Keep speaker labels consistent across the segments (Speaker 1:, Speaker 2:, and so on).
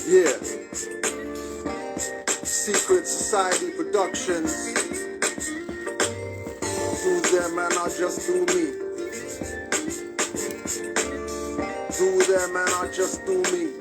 Speaker 1: Yeah. Secret Society Productions. Do them and I'll just do me. Do them and I'll just do me.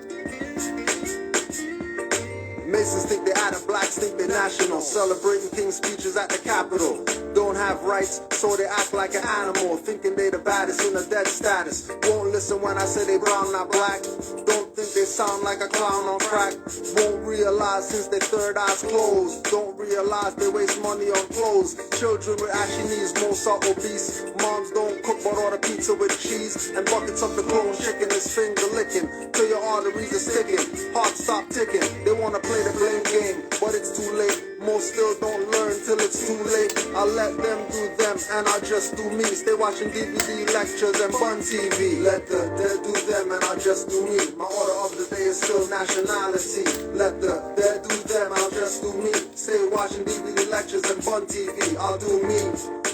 Speaker 1: Masons think they added, blacks think they national. Celebrating king's speeches at the Capitol. Don't have rights, so they act like an animal. Thinking they the baddest in a dead status. Won't listen when I say they brown, not black. Don't think they sound like a clown on crack. Won't realize since their third eyes closed. Don't realize they waste money on clothes. Children with ashy knees, most are obese. Moms don't cook but order pizza with cheese. And buckets of the clone chicken is finger licking. Till your arteries are sticking, hearts stop ticking. They wanna play the blame game, but it's too late. Most still don't learn till it's too late. I'll let them do them and I'll just do me. Stay watching DVD lectures and fun TV. Let the dead do them and I'll just do me. My order of the day is still nationality. Let the dead do them, I'll just do me. Stay watching DVD lectures and fun TV. I'll do me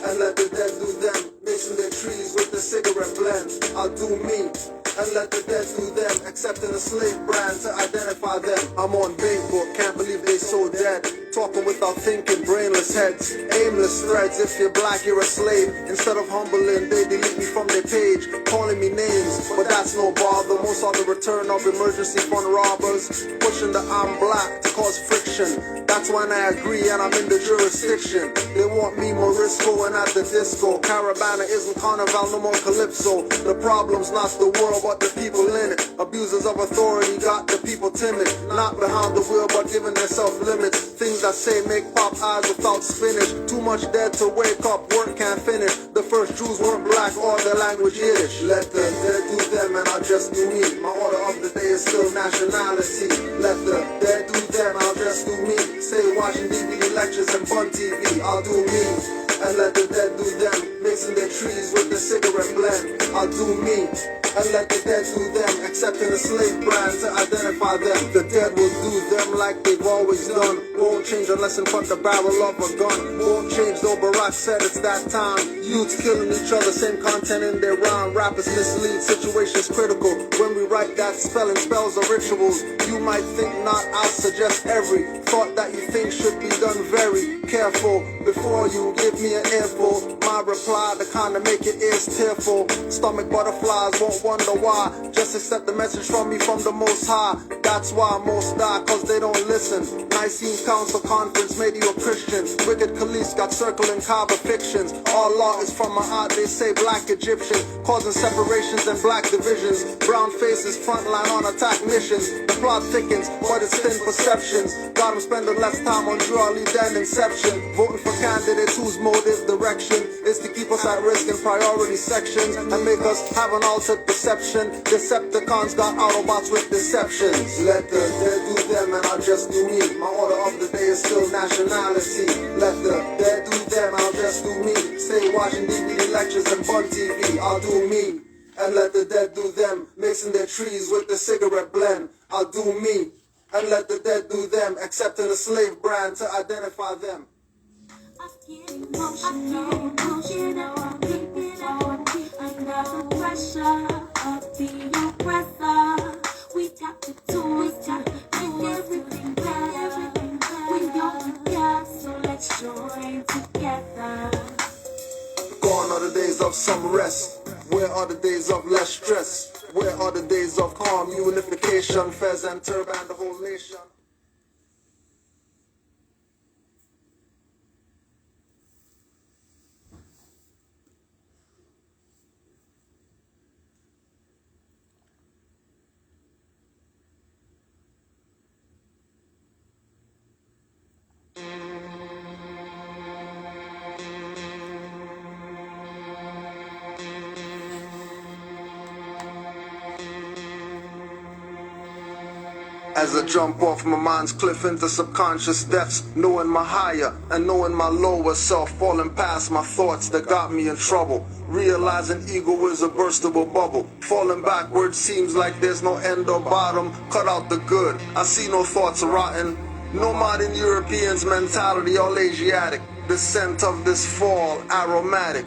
Speaker 1: and let the dead do them. Mixing their trees with the cigarette blend. I'll do me and let the dead do them. Accepting a slave brand to identify them. I'm on Facebook, can't believe they so dead. Talking without thinking, brainless heads, aimless threads. If you're black, you're a slave. Instead of humbling, they delete me from their page, calling me names, but that's no bother. Most are the return of emergency fund robbers, pushing the I'm black to cause friction. That's when I agree and I'm in the jurisdiction. They want me Morisco and at the disco. Caravana isn't carnival, no more calypso. The problem's not the world, but the people in it. Abusers of authority got the people timid. Not behind the wheel, but giving themselves limits. Things I say make pop eyes without spinach. Too much dead to wake up, work can't finish. The first Jews weren't black or their language Yiddish. Let the dead do them and I'll just do me. My order of the day is still nationality. Let the dead do them, I'll just do me. Stay watching DVD lectures and fun TV. I'll do me and let the dead do them. Mixing their trees with the cigarette blend. I'll do me and let the dead do them. Accepting a slave brand to identify them. The dead will do them like they've always done. Won't change unless in front the barrel of a gun. Won't change though Barack said it's that time. Youths killing each other, same content in their rhyme. Rappers mislead, situations critical. When we write that spelling, spells are rituals. You might think not, I'll suggest every thought that you think should be done very careful. Before you give me an earful, my reply the kind to make your ears tearful. Stomach butterflies won't wonder why. Just accept the message from me from the Most High. That's why most die, cause they don't listen. Nicene Council Conference made you a Christian. Wicked police got circling Kaaba fictions. All law is from my heart, they say black Egyptian. Causing separations and black divisions. Brown faces frontline on attack missions. The plot thickens, but it's thin perceptions. Got them spending less time on jewelry than inception. Voting for candidates whose motive direction is to keep us at risk in priority sections and make us have an altered perception. Decepticons got Autobots with deceptions. Let the dead do them and I'll just do me. My order of the day is still nationality. Let the dead do them, I'll just do me. Stay watching DVD lectures and fun TV. I'll do me and let the dead do them. Mixing their trees with the cigarette blend. I'll do me and let the dead do them. Accepting a slave brand to identify them.
Speaker 2: Under the pressure of the oppressor, we tap to do it, make everything better. We don't care, so let's join together.
Speaker 1: Gone are the days of some rest. Where are the days of less stress? Where are the days of calm unification? Fez and turban, the whole nation. As I jump off my mind's cliff into subconscious depths, knowing my higher and knowing my lower self, falling past my thoughts that got me in trouble, realizing ego is a burstable bubble, falling backwards seems like there's no end or bottom, cut out the good, I see no thoughts rotten, no modern European's mentality, all Asiatic, the scent of this fall, aromatic.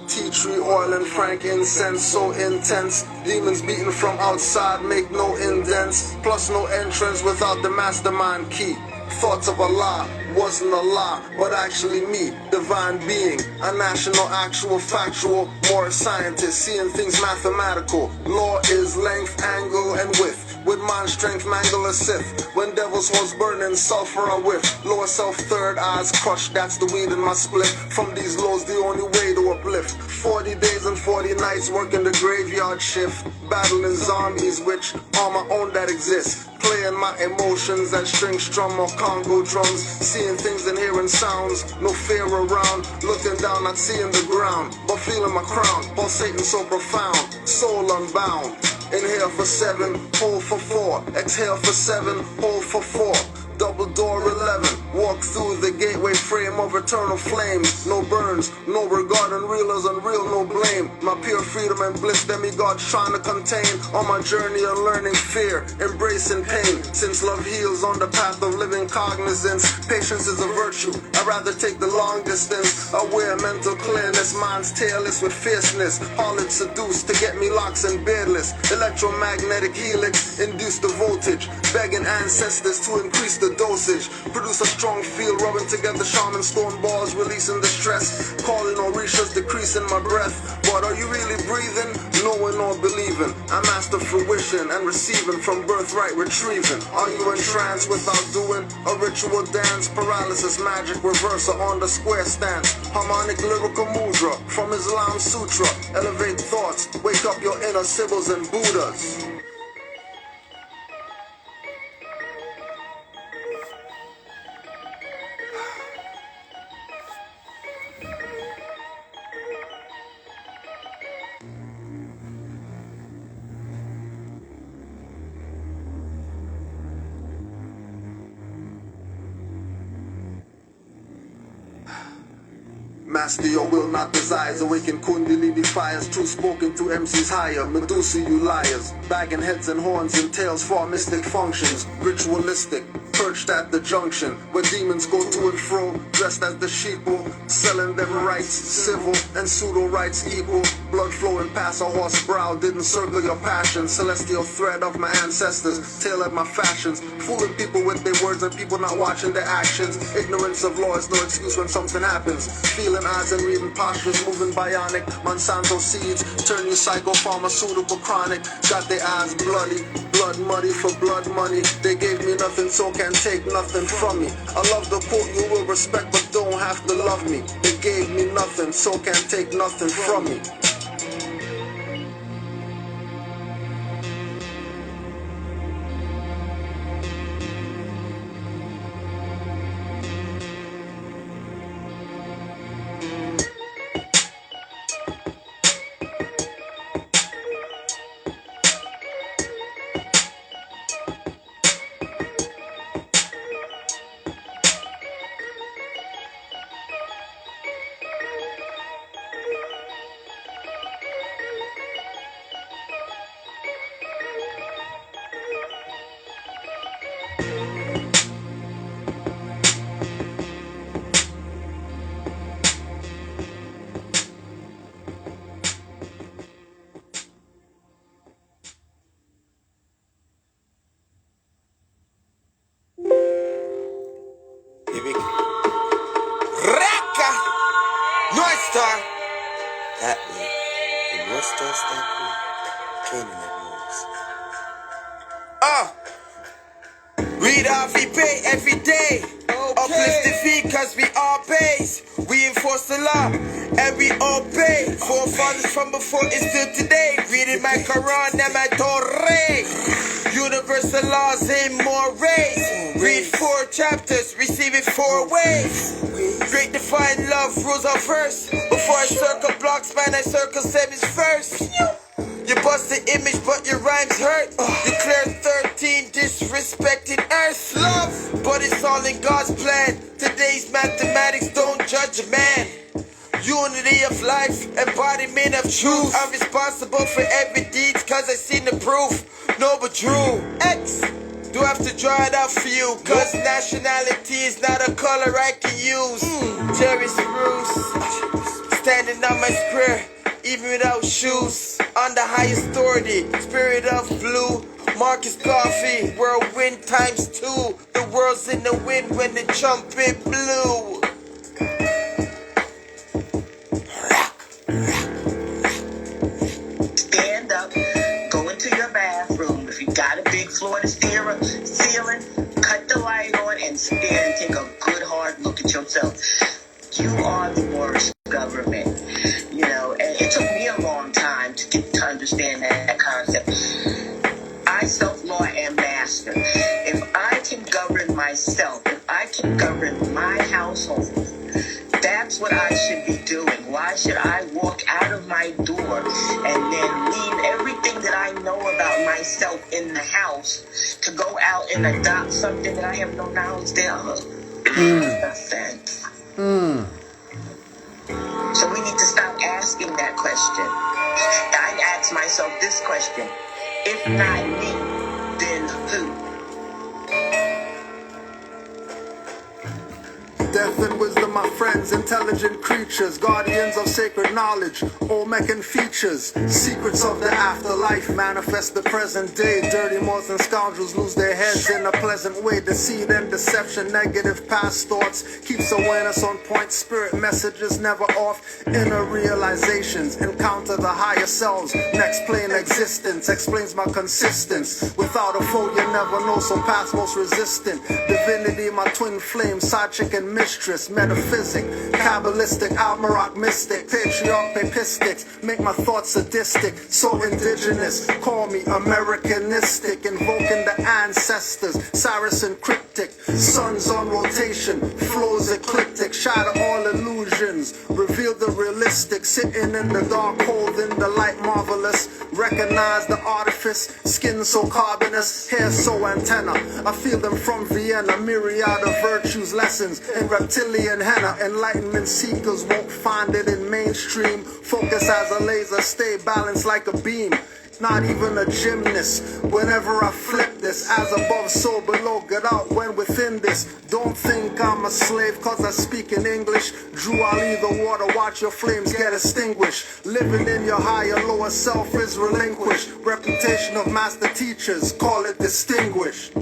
Speaker 1: Tea tree oil and frankincense so intense. Demons beaten from outside make no indents. Plus no entrance without the mastermind key. Thoughts of Allah wasn't a lie, but actually me, divine being, a national, actual, factual, Moorish scientist, seeing things mathematical. Law is length, angle, and width. With mind strength, mangle a Sith. When devils was burning, sulfur a whiff. Lower self, third eyes crushed, that's the weed in my split. From these lows, the only way to uplift. 40 days and 40 nights working the graveyard shift. Battling zombies, which are my own that exist. Playing my emotions that string strum or Congo drums. Seeing things and hearing sounds, no fear around. Looking down, not seeing the ground, but feeling my crown. Pulsating so profound, soul unbound. Inhale for 7, hold for 4. Exhale for 7, hold for 4. Double door 11, walk through the gateway frame of eternal flames. No burns, no regard, unreal as unreal, no blame. My pure freedom and bliss, demigods trying to contain. On my journey of learning fear, embracing pain. Since love heals on the path of living cognizance, patience is a virtue, I'd rather take the long distance. Aware mental clearness, mind's tailless with fierceness. Harlot seduced to get me locks and beardless. Electromagnetic helix, induce the voltage. Begging ancestors to increase the dosage. Produce a strong field, rubbing together shaman stone balls, releasing the stress. Calling Orishas, decreasing my breath. But are you really breathing? Knowing or believing? I master fruition and receiving from birthright retrieving. Are you in trance without doing a ritual dance? Paralysis, magic reversal on the square stance. Harmonic lyrical mudra from Islam Sutra. Elevate thoughts, wake up your inner Sibyls and Buddhas. Master your will, not desires. Awaken Kundalini fires. Truth spoken to MCs higher. Medusa, you liars. Bagging heads and horns and tails for mystic functions. Ritualistic. Perched at the junction where demons go to and fro, dressed as the sheeple, selling them rights, civil and pseudo rights equal. Blood flowing past a horse brow didn't circle your passion. Celestial thread of my ancestors, tailored my fashions, fooling people with their words and people not watching their actions. Ignorance of law is no excuse when something happens. Feeling eyes and reading postures, moving bionic. Monsanto seeds turn you psychopharmaceutical chronic. Got their eyes bloody, blood muddy for blood money. They gave me nothing, so can't take nothing from me. I love the quote, you will respect but don't have to love me. They gave me nothing, so can't take nothing from me.
Speaker 3: Civic. Raka! North Star! That way. The North Star's that way. Canaanland moves. Read off, we pay every day. Uplift the fee cause we all pays. We enforce the law and we obey. Forefathers from before is still today. Reading my Quran and my Torah. Universal laws in more rays. Read 4 chapters, receive it 4 ways. Great divine love rules our verse. Before I circle blocks, man, I circle 7s first. You bust the image, but your rhymes hurt. Declare 13 disrespected earth. Love, but it's all in God's plan. Today's mathematics don't judge a man. Unity of life, embodiment of truth. I'm responsible for every deed cause I seen the proof. No but true. X, do I have to draw it out for you? Cause nationality is not a color I can use. Terry Spruce, standing on my square, even without shoes. On the highest authority, spirit of blue. Marcus Coffee, whirlwind times 2. The world's in the wind when the trumpet blew.
Speaker 4: Stand up, go into your bathroom. If you got a big floor to ceiling, cut the light on and sit there and take a good hard look at yourself. You are the Moorish government. You know, and it took me a long time to get to understand that concept. I self-law am master. If I can govern myself, if I can govern my household, that's what I should be doing. Why should I walk out of my door and then leave everything that I know about myself in the house to go out and adopt something that I have no knowledge thereof? Offense. So we need to stop asking that question. I ask myself this question. If not me, then who?
Speaker 1: Death and wisdom, my friends, intelligent creatures, guardians of sacred knowledge, Olmecan features, secrets of the afterlife, manifest the present day. Dirty Moors and scoundrels lose their heads in a pleasant way. Deceit and deception, negative past thoughts, keeps awareness on point. Spirit messages never off. Inner realizations, encounter the higher selves. Next plane existence, explains my consistence. Without a foe, you never know, so past most resistant. Divinity, my twin flame, side chick and mistress, metaphysic, Kabbalistic, Almaroc mystic, patriarch, papistics, make my thoughts sadistic, so indigenous, call me Americanistic, invoking the ancestors, Saracen cryptic, suns on rotation, flows ecliptic, shatter all illusions, reveal the realistic, sitting in the dark, holding the light marvelous, recognize the artifice, skin so carbonous, hair so antenna, I feel them from Vienna, myriad of virtues, lessons, in reptilian henna, enlightenment seekers won't find it in mainstream. Focus as a laser, stay balanced like a beam. Not even a gymnast. Whenever I flip this, as above, so below. Get out when within this. Don't think I'm a slave, cause I speak in English. Drew Ali the water, watch your flames get extinguished. Living in your higher, lower self is relinquished. Reputation of master teachers, call it distinguished.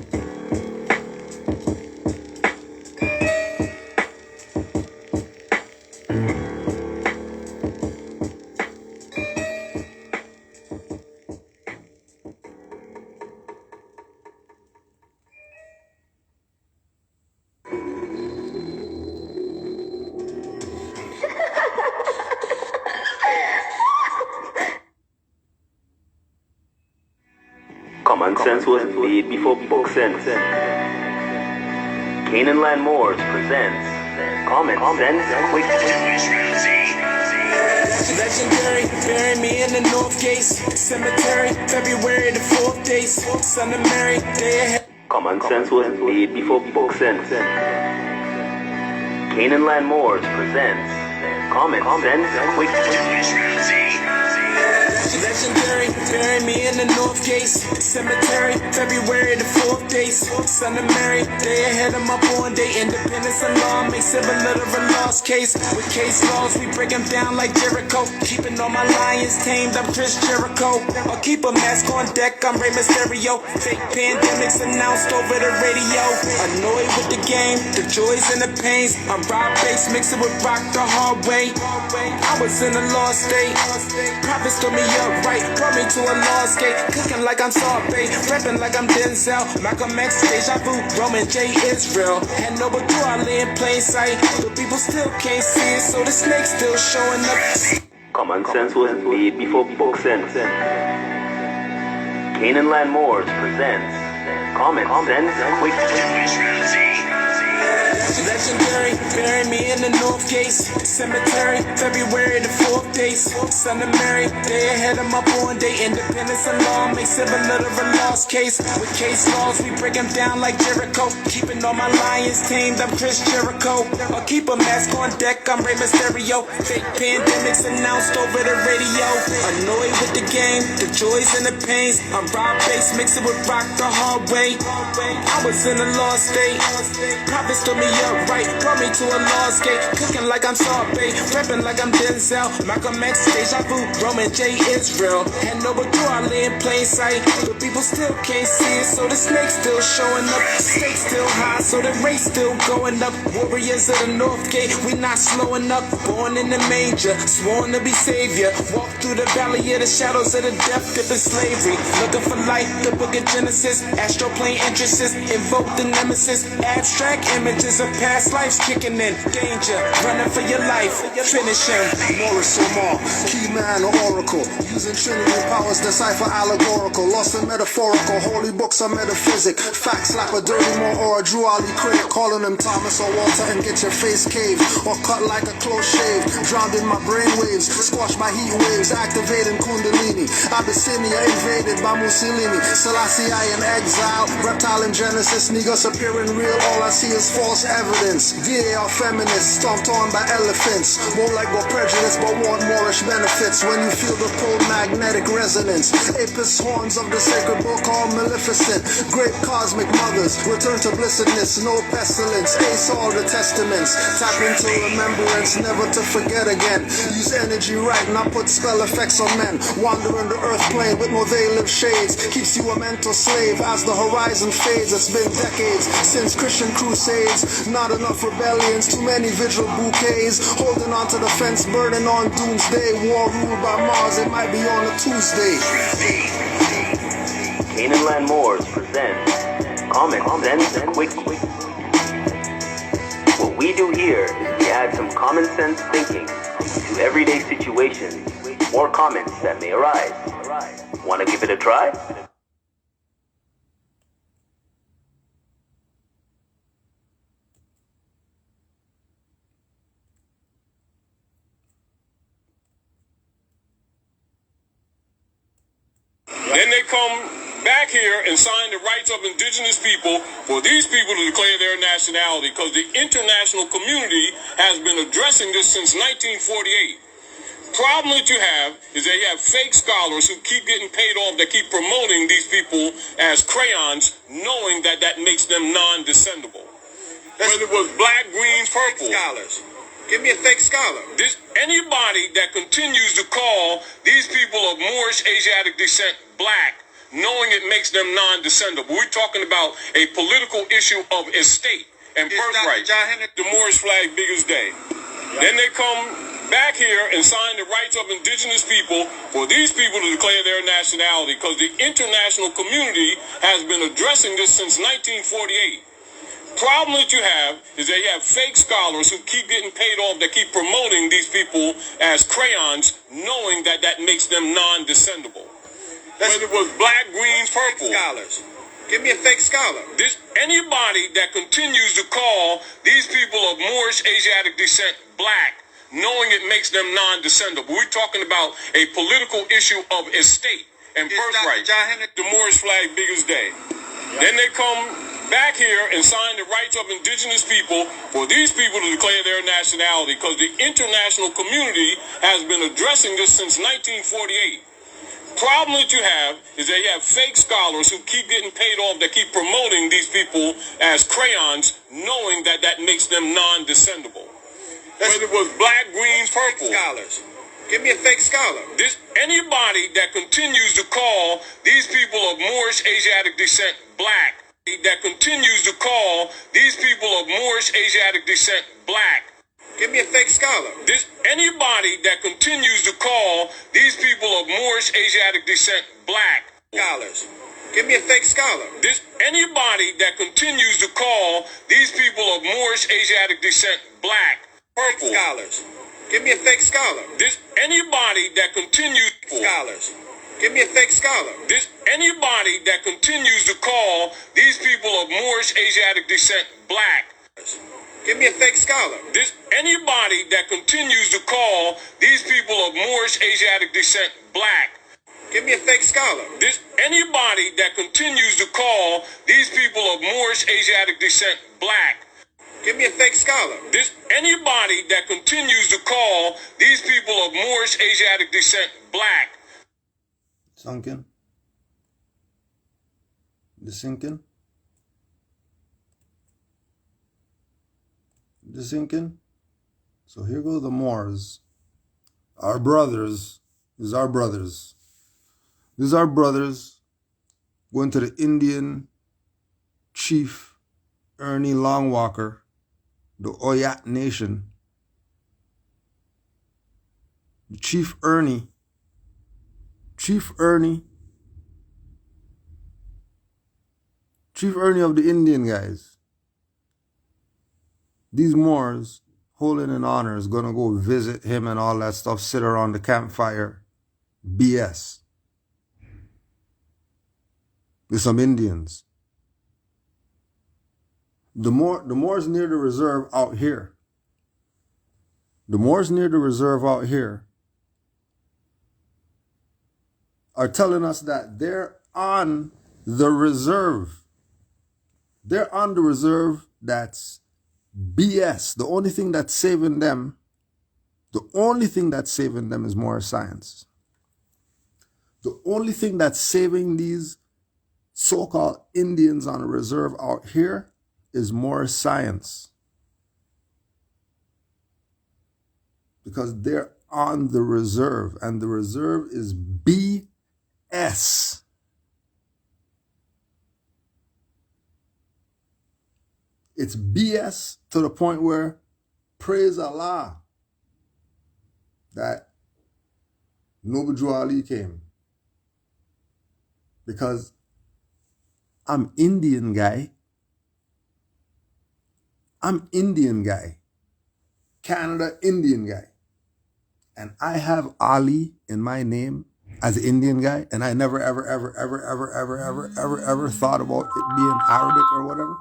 Speaker 5: Common sense was made before book sense. Canaanland Moors presents Common Sense Quick.
Speaker 6: Legendary, bury me in the North Gate Cemetery, February the 4th day, Son of Mary, day ahead.
Speaker 5: Common sense was made before book sense. Canaanland Moors presents Common Sense Quick.
Speaker 6: Legendary, bury me in the North Gate Cemetery, February the 4th day, Son of Mary, day ahead of my born day. Independence and law makes civil a lost case. With case laws, we break them down like Jericho. Keeping all my lions tamed, I'm Chris Jericho. I'll keep a mask on deck, I'm Rey Mysterio. Fake pandemics announced over the radio. Annoyed with the game, the joys and the pains. I'm Rob Bass, mixing with rock the hard way. I was in a lost state. Prophets told me up right, brought me to a lost gate. Cooking like I'm Sorbet, rapping like I'm Denzel. Malcolm X, Deja Vu, Roman J, Israel. And no, but do I lay in plain sight? The people still can't see it, so the snake's still showing up.
Speaker 5: Common sense was made before book sense. Canaanland Moors presents Common Sense Quick.
Speaker 6: Legendary, bury me in the North Gate Cemetery, February the 4th day, Son of Mary, day ahead of my born day. Independence and law makes civil a lost case. With case laws, we break them down like Jericho. Keeping all my lions tamed, I'm Chris Jericho. I'll keep a mask on deck, like I'm Rey Mysterio. Fake pandemics announced over the radio. Annoyed with the game, the joys and the pains. I'm raw bass, mix it with rock the hard way. I was in a lost state. Prophets stood me up right, brought me to a lost gate. Cooking like I'm Sorbet, rapping like I'm Denzel. Malcolm X, Deja Vu, Roman J. Israel. Had no door, I lay in plain sight. But people still can't see it, so the snake's still showing up. Stakes still high, so the race still going up. Warriors of the North Gate, we not slowing up. Born in the manger, sworn to be savior. Walk through the valley of the shadows of the death, dipping slavery. Looking for life, the book of Genesis. Astral plane entrances, invoke the nemesis. Abstract images of past lives kicking in. Danger, running for your life, finish him.
Speaker 1: Moorish or Moor, key man or oracle. Using Trinity powers, decipher allegorical. Lost in metaphorical, holy books are metaphysic. Facts slap a dirty Moor or a Drew Ali critic. Calling him Thomas or Walter and get your face caved. Or cut like a close shave. Drowned in my brain waves, squashed by heat waves. Activating Kundalini. Abyssinia invaded by Mussolini. Selassie I in exile. Reptile in Genesis, niggas appearing real. All I see is false evidence. VA are feminists, stomped on by elephants. Won't let go prejudice, but want Moorish benefits. When you feel the cold magnetic resonance. Apis horns of the sacred book are maleficent. Great cosmic mothers, return to blessedness. No pestilence, ace all the testaments. Tap into remembrance, never to forget again. Use energy right, not put spell effects on men. Wandering the earth plane with no veil of shades. Keeps you a mental slave as the horizon fades. It's been decades since Christian crusades. Not enough rebellions, too many vigil bouquets. Holding on to the fence, burning on doomsday. War ruled by Mars, it might be on a Tuesday.
Speaker 5: Canaanland Moors presents Common Sense Quick. What we do here is we add some common sense thinking to everyday situations or comments that may arise. Want to give it a try?
Speaker 7: Then they come back here and sign the rights of indigenous people for these people to declare their nationality, because the international community has been addressing this since 1948. Problem that you have is that you have fake scholars who keep getting paid off, that keep promoting these people as crayons, knowing that that makes them non-descendable. Whether it was black, greens, purple. Scholars. Give me a fake scholar. Anybody that continues to call these people of Moorish Asiatic descent black, knowing it makes them non-descendable. We're talking about a political issue of estate and birthright. The Moorish flag big as day. Then they come back here and sign the rights of indigenous people for these people to declare their nationality, because the international community has been addressing this since 1948. Problem that you have is that you have fake scholars who keep getting paid off, that keep promoting these people as crayons, knowing that that makes them non-descendable. Whether it was black, greens, purple. Scholars. Give me a fake scholar. Anybody that continues to call these people of Moorish Asiatic descent black, knowing it makes them non-descendable. We're talking about a political issue of estate and birthright. The Moorish flag big as day. Then they come back here and sign the rights of indigenous people for these people to declare their nationality, because the international community has been addressing this since 1948. Problem that you have is that you have fake scholars who keep getting paid off, that keep promoting these people as crayons, knowing that that makes them non-descendable. Whether it was black, greens, purple. Scholars. Give me a fake scholar. Anybody that continues to call these people of Moorish Asiatic descent black, that continues to call these people of Moorish Asiatic descent black. Give me a fake scholar. Anybody that continues to call these people of Moorish Asiatic descent black. Scholars. Give me a fake scholar. Anybody that continues to call these people of Moorish Asiatic descent black. Purple. Scholars. Give me a fake scholar. Anybody that continues scholars. Give me a fake scholar. Anybody that continues to call these people of Moorish Asiatic descent black. Give me a fake scholar. Anybody that continues to call these people of Moorish Asiatic descent black. Give me a fake scholar. Anybody that continues to call these people of Moorish Asiatic descent black.
Speaker 3: Give me a fake scholar.
Speaker 7: Anybody that continues to call these people of Moorish Asiatic descent black.
Speaker 1: Sunken. The sinking. The sinking. So here go the Moors. Our brothers. These are our brothers. These are our brothers going to the Indian chief Ernie Longwalker, the Oyat Nation. Chief Ernie of the Indian guys. These Moors, holding in honor, is gonna go visit him and all that stuff, sit around the campfire, BS. With some Indians. The Moors near the reserve out here. The Moors near the reserve out here are telling us that they're on the reserve. They're on the reserve that's BS. The only thing that's saving them is more science. The only thing that's saving these so-called Indians on the reserve out here is more science. Because they're on the reserve, and the reserve is BS. It's BS to the point where, praise Allah, that Noble Drew Ali came. Because I'm Indian guy. Canada Indian guy. And I have Ali in my name as an Indian guy, and I never ever thought about it being Arabic or whatever.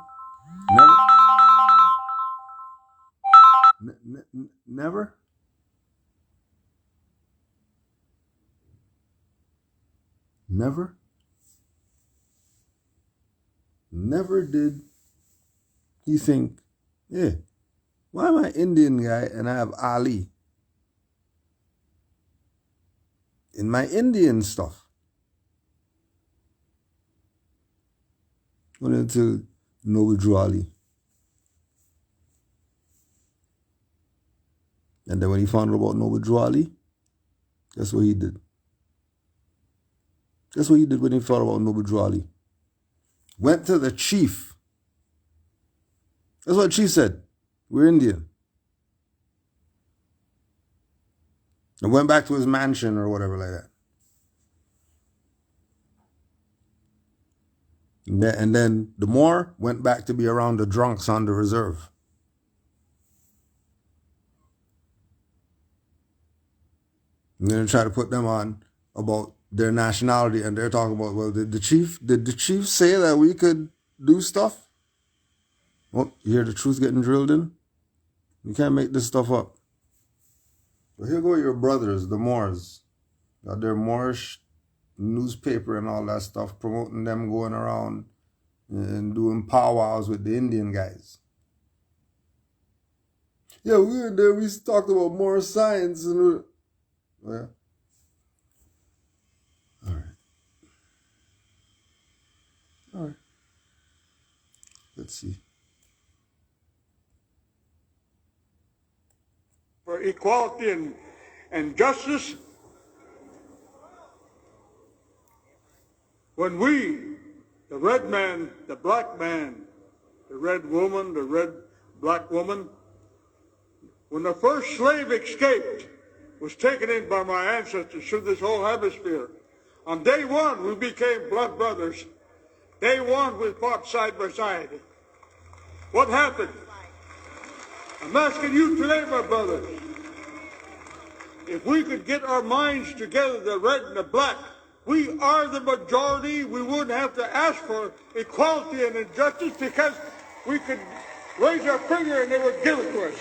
Speaker 1: Never. Never did you think, yeah, why am I Indian guy and I have Ali in my Indian stuff? Went into Noble Drew Ali. And then when he found out about Noble Drew Ali, guess what he did? Guess what he did when he found out about Noble Drew Ali? Went to the chief. That's what the chief said. We're Indian. And went back to his mansion or whatever like that. And then the Moor went back to be around the drunks on the reserve. And then try to put them on about their nationality, and they're talking about, well, did the chief say that we could do stuff? Well, you hear the truth getting drilled in? You can't make this stuff up. But here go your brothers, the Moors. Got their Moorish newspaper and all that stuff, promoting them going around and doing powwows with the Indian guys. Yeah, we were there, we talked about more science and yeah. All right. Let's see.
Speaker 8: For equality and justice, when we, the red man, the black man, the red woman, the red black woman, when the first slave escaped, was taken in by my ancestors through this whole hemisphere. On day one, we became blood brothers. Day one, we fought side by side. What happened? I'm asking you today, my brothers, if we could get our minds together, the red and the black, we are the majority. We wouldn't have to ask for equality and injustice because we could raise our finger and they would give it to us.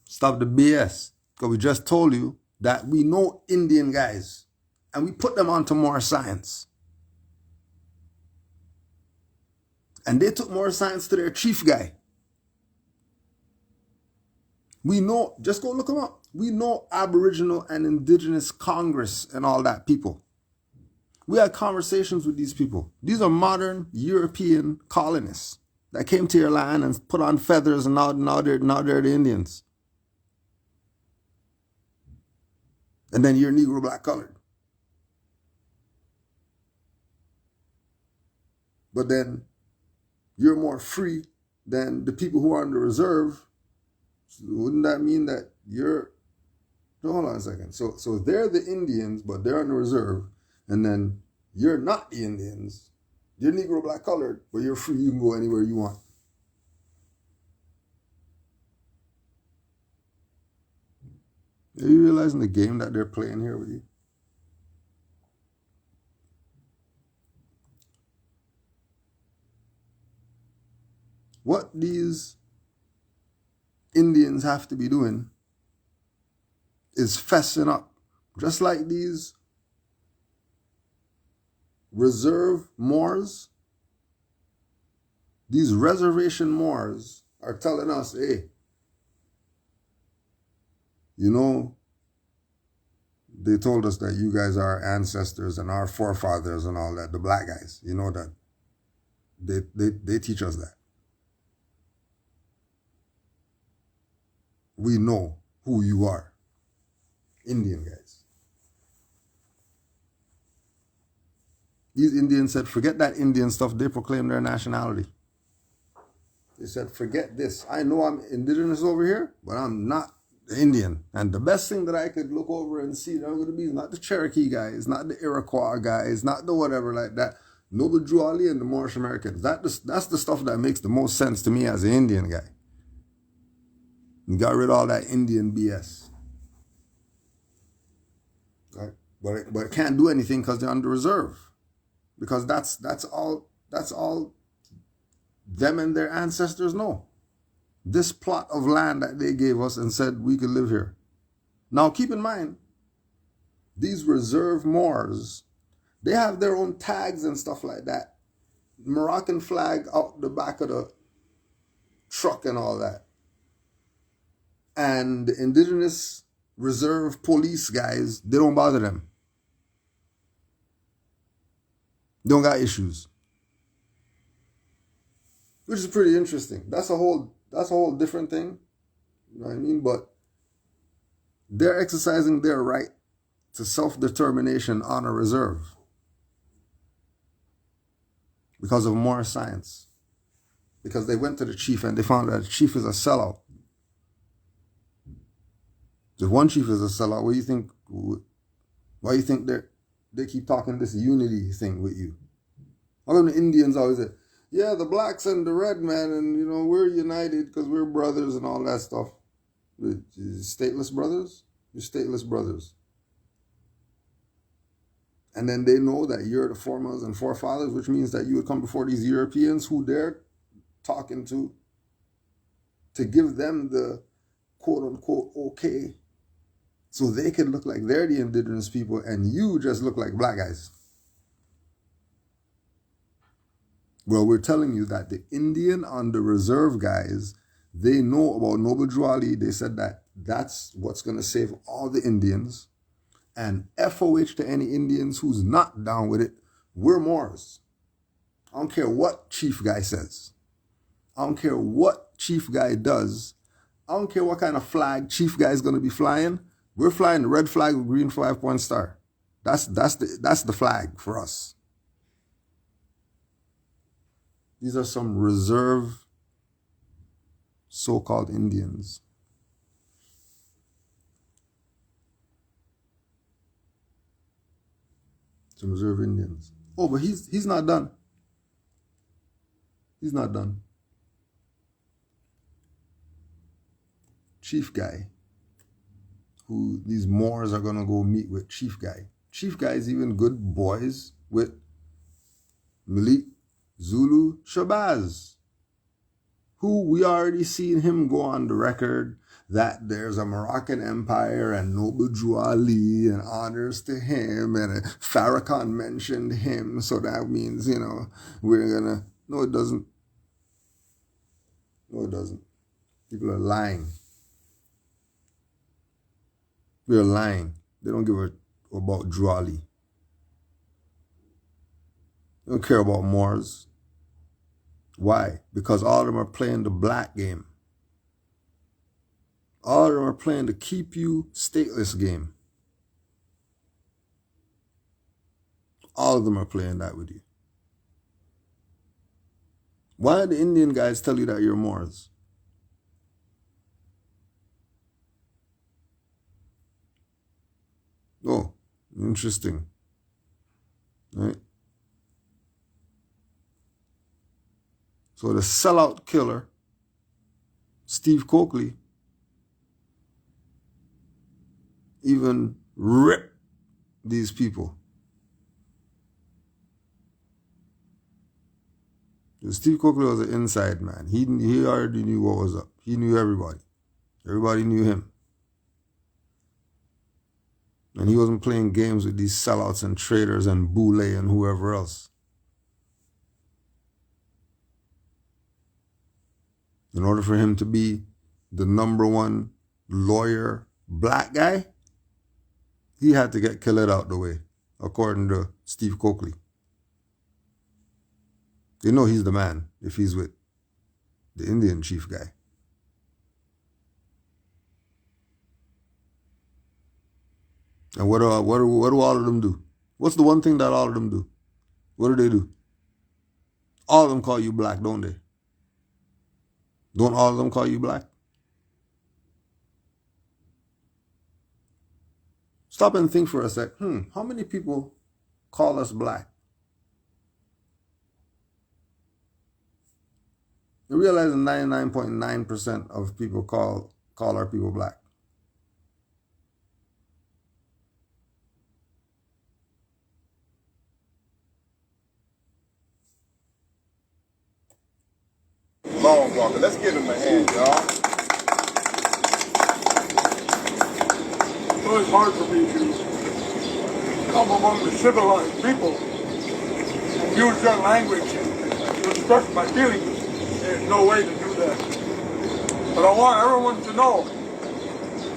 Speaker 1: Stop the BS. Because we just told you that we know Indian guys and we put them onto more science. And they took more science to their chief guy. We know, just go look them up. We know Aboriginal and Indigenous Congress and all that people. We had conversations with these people. These are modern European colonists that came to your land and put on feathers, and now they're the Indians. And then you're Negro, black, colored. But then you're more free than the people who are on the reserve. So wouldn't that mean that you're... No, hold on a second. So they're the Indians, but they're on the reserve. And then you're not the Indians. You're Negro, black, colored, but you're free. You can go anywhere you want. Are you realizing the game that they're playing here with you? What these Indians have to be doing is fessing up. Just like these reserve Moors, these reservation Moors are telling us, hey, you know, they told us that you guys are our ancestors and our forefathers and all that, the black guys, you know that. They teach us that. We know who you are. Indian guys. These Indians said, forget that Indian stuff. They proclaim their nationality. They said, forget this. I know I'm indigenous over here, but I'm not Indian. And the best thing that I could look over and see that I'm going to be is not the Cherokee guys, not the Iroquois guys, not the whatever like that. Noble Drew Ali and the Moorish Americans. That's the stuff that makes the most sense to me as an Indian guy. You got rid of all that Indian BS. Right? But it can't do anything because they're under reserve. Because that's all them and their ancestors know. This plot of land that they gave us and said we could live here. Now keep in mind, these reserve Moors, they have their own tags and stuff like that. Moroccan flag out the back of the truck and all that. And the indigenous reserve police guys, they don't bother them. They don't got issues. Which is pretty interesting. That's a whole different thing. You know what I mean? But they're exercising their right to self-determination on a reserve. Because of more science. Because they went to the chief and they found that the chief is a sellout. If one chief is a sellout, what do you think? Why do you think they keep talking this unity thing with you? How come the Indians always say, yeah, the blacks and the red man, and you know we're united because we're brothers and all that stuff. Stateless brothers? You're stateless brothers. And then they know that you're the foremothers and forefathers, which means that you would come before these Europeans who they're talking to give them the quote-unquote okay, so they can look like they're the indigenous people and you just look like black guys. Well, we're telling you that the Indian on the reserve guys, they know about Noble Drew Ali. They said that that's what's going to save all the Indians. And FOH to any Indians who's not down with it, we're Moors. I don't care what chief guy says. I don't care what chief guy does. I don't care what kind of flag chief guy is going to be flying. We're flying the red flag with green 5-point star. That's the flag for us. These are some reserve so-called Indians. Some reserve Indians. Oh, but he's not done. He's not done. Chief guy, who these Moors are going to go meet with Chief guy. Chief guy is even good boys with Malik Zulu Shabazz, who we already seen him go on the record that there's a Moroccan empire and Noble Drew Ali and honors to him, and Farrakhan mentioned him, so that means, you know, we're gonna... No, it doesn't. No, it doesn't. People are lying. They're lying. They don't give a about Drawley. They don't care about Moors. Why? Because all of them are playing the black game. All of them are playing the keep you stateless game. All of them are playing that with you. Why do the Indian guys tell you that you're Moors? Oh, interesting. Right? So the sellout killer, Steve Coakley, even ripped these people. Steve Coakley was an inside man. He already knew what was up. He knew everybody. Everybody knew him. And he wasn't playing games with these sellouts and traitors and Boule and whoever else. In order for him to be the #1 lawyer black guy, he had to get killed out the way, according to Steve Coakley. They know he's the man if he's with the Indian chief guy. And what do all of them do? What's the one thing that all of them do? What do? All of them call you black, don't they? Don't all of them call you black? Stop and think for a sec. How many people call us black? You realize that 99.9% of people call our people black.
Speaker 9: Long walker. Let's give him a hand, y'all.
Speaker 8: So it's hard for me to come among the civilized people and use their language to express my feelings. There's no way to do that. But I want everyone to know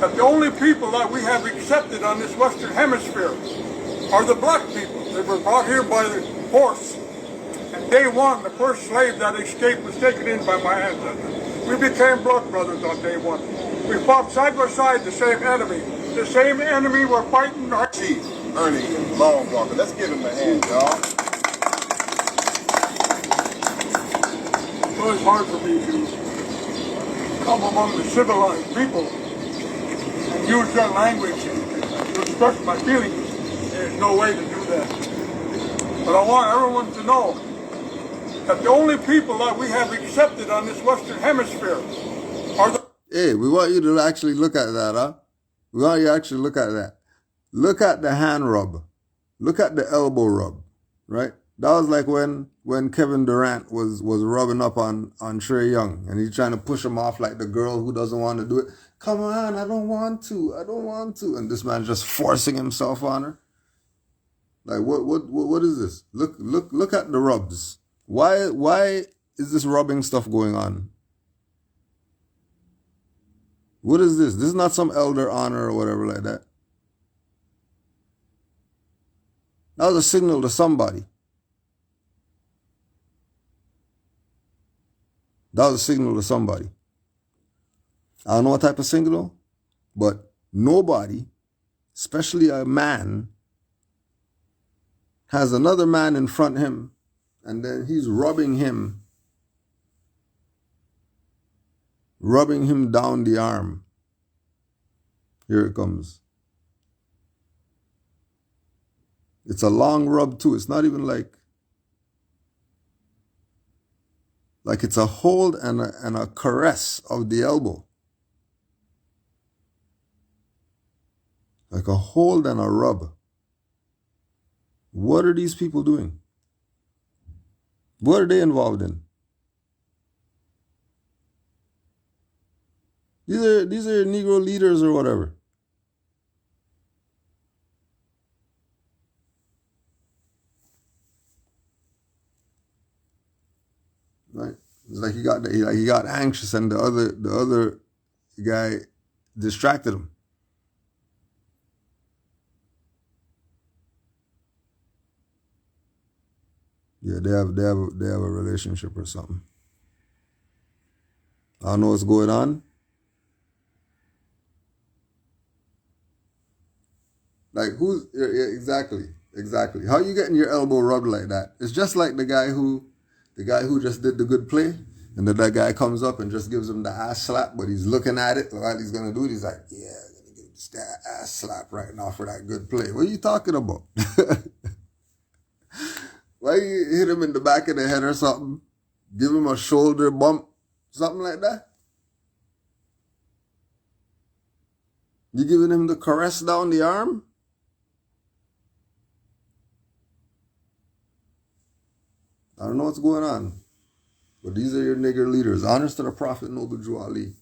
Speaker 8: that the only people that we have accepted on this Western Hemisphere are the black people. They were brought here by the force. And day one, the first slave that escaped was taken in by my ancestors. We became blood brothers on day one. We fought side by side the same enemy. The same enemy we're fighting.
Speaker 9: Chief Ernie Long Walker. Let's give him a hand, y'all.
Speaker 8: So it's hard for me to come among the civilized people and use their language to express my feelings. There's no way to do that. But I want everyone to know that the only people that we have accepted on this Western Hemisphere are the...
Speaker 1: Hey, we want you to actually look at that, huh? We want you to actually look at that. Look at the hand rub. Look at the elbow rub, right? That was like when Kevin Durant was rubbing up on Trae Young and he's trying to push him off like the girl who doesn't want to do it. Come on, I don't want to. And this man's just forcing himself on her. Like what is this? Look at the rubs. Why is this rubbing stuff going on? What is this? This is not some elder honor or whatever like that. That was a signal to somebody. That was a signal to somebody. I don't know what type of signal, but nobody, especially a man, has another man in front of him, and then he's rubbing him down the arm. Here it comes. It's a long rub too. It's not even like it's a hold and a caress of the elbow. Like a hold and a rub. What are these people doing? What are they involved in? These are Negro leaders or whatever. Right? It's like he got anxious and the other guy distracted him. Yeah, they have a relationship or something. I don't know what's going on. Like exactly. How you getting your elbow rubbed like that? It's just like the guy who just did the good play, and then that guy comes up and just gives him the ass slap, but he's looking at it while he's gonna do it. He's like, yeah, I'm gonna give this that ass slap right now for that good play. What are you talking about? Why you hit him in the back of the head or something? Give him a shoulder bump, something like that? You giving him the caress down the arm? I don't know what's going on. But these are your nigger leaders. Honors to the Prophet Noble Jew Ali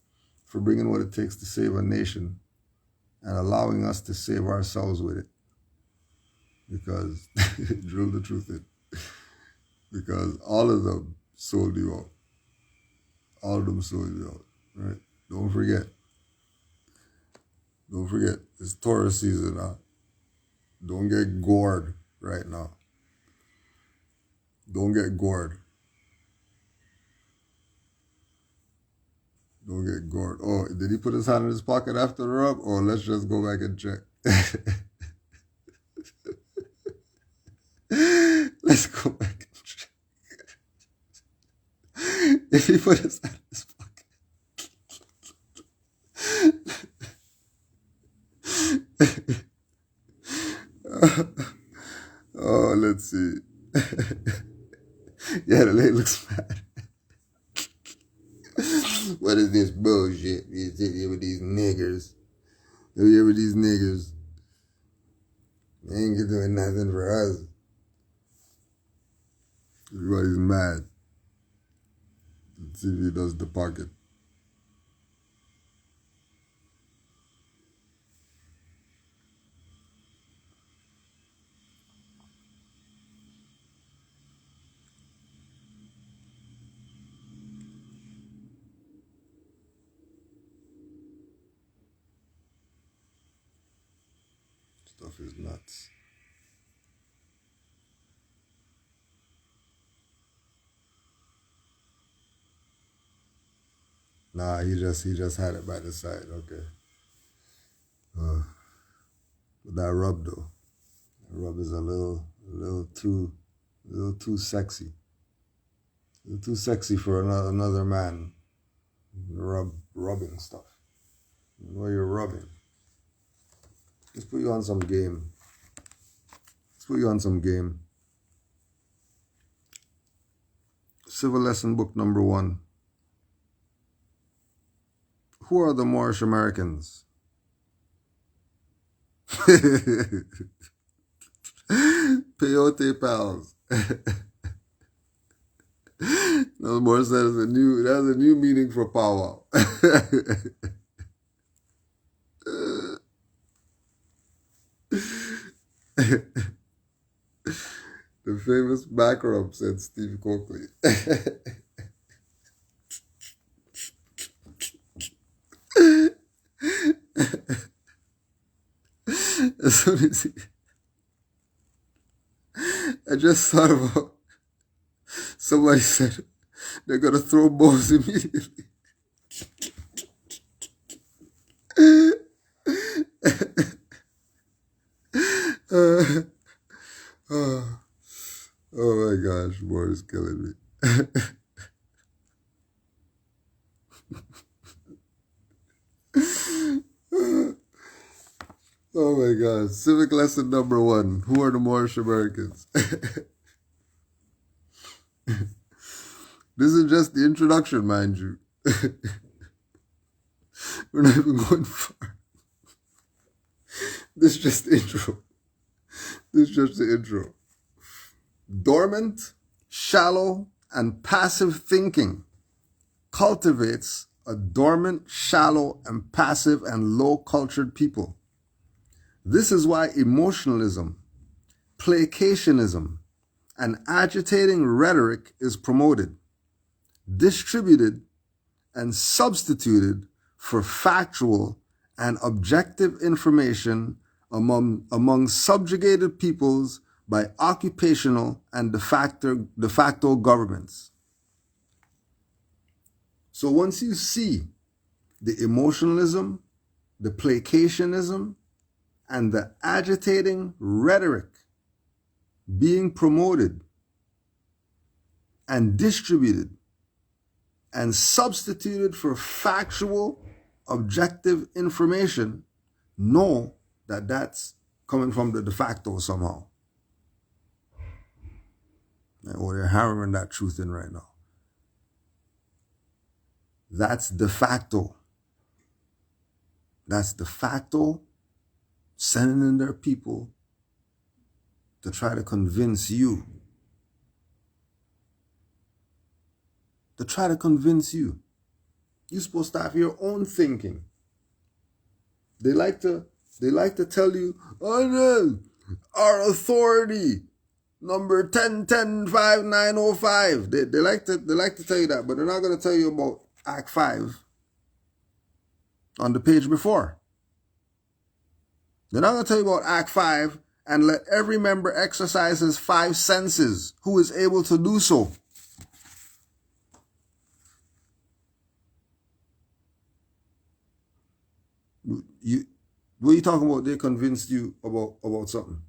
Speaker 1: for bringing what it takes to save a nation and allowing us to save ourselves with it. Because, drill the truth in. Because all of them sold you out. All of them sold you out. Right? Don't forget. Don't forget. It's Torah season now. Don't get gored right now. Don't get gored. Don't get gored. Oh, did he put his hand in his pocket after the rub? Or let's just go back and check. Let's go back and check. If he put his hand in his pocket. Oh, let's see. Yeah, the lady looks mad. What is this bullshit? You sit here with these niggers. You here with these niggers. They ain't doing nothing for us. Everybody's mad. Let's see if he does the pocket. Stuff is nuts. Nah, he just had it by the side. Okay. But that rub though, that rub is a little too sexy. A little too sexy for another man. Rubbing stuff. You know you're rubbing. Let's put you on some game. Civil lesson book number 1. Who are the Moorish Americans? Peyote pals. No more says that's a new meaning for powwow. The famous back rub, said Steve Coakley. As soon as I just thought about, somebody said they're gonna throw bows immediately. Oh my gosh, Moor is killing me. Oh my God. Civic lesson number 1. Who are the Moorish Americans? This is just the introduction, mind you. We're not even going far. This is just the intro. Dormant, shallow, and passive thinking cultivates a dormant, shallow, and passive and low-cultured people. This is why emotionalism, placationism, and agitating rhetoric is promoted, distributed, and substituted for factual and objective information among subjugated peoples by occupational and de facto governments. So once you see the emotionalism, the placationism, and the agitating rhetoric being promoted and distributed and substituted for factual, objective information, know that that's coming from the de facto somehow. Or they're hammering that truth in right now. That's de facto. That's de facto sending in their people to try to convince you. To try to convince you. You're supposed to have your own thinking. They like to tell you, oh no, our authority, number 10105905. They like to tell you that, but they're not going to tell you about Act 5 on the page before. They're not going to tell you about Act 5 and let every member exercise his 5 senses who is able to do so. What are you talking about? They convinced you about something.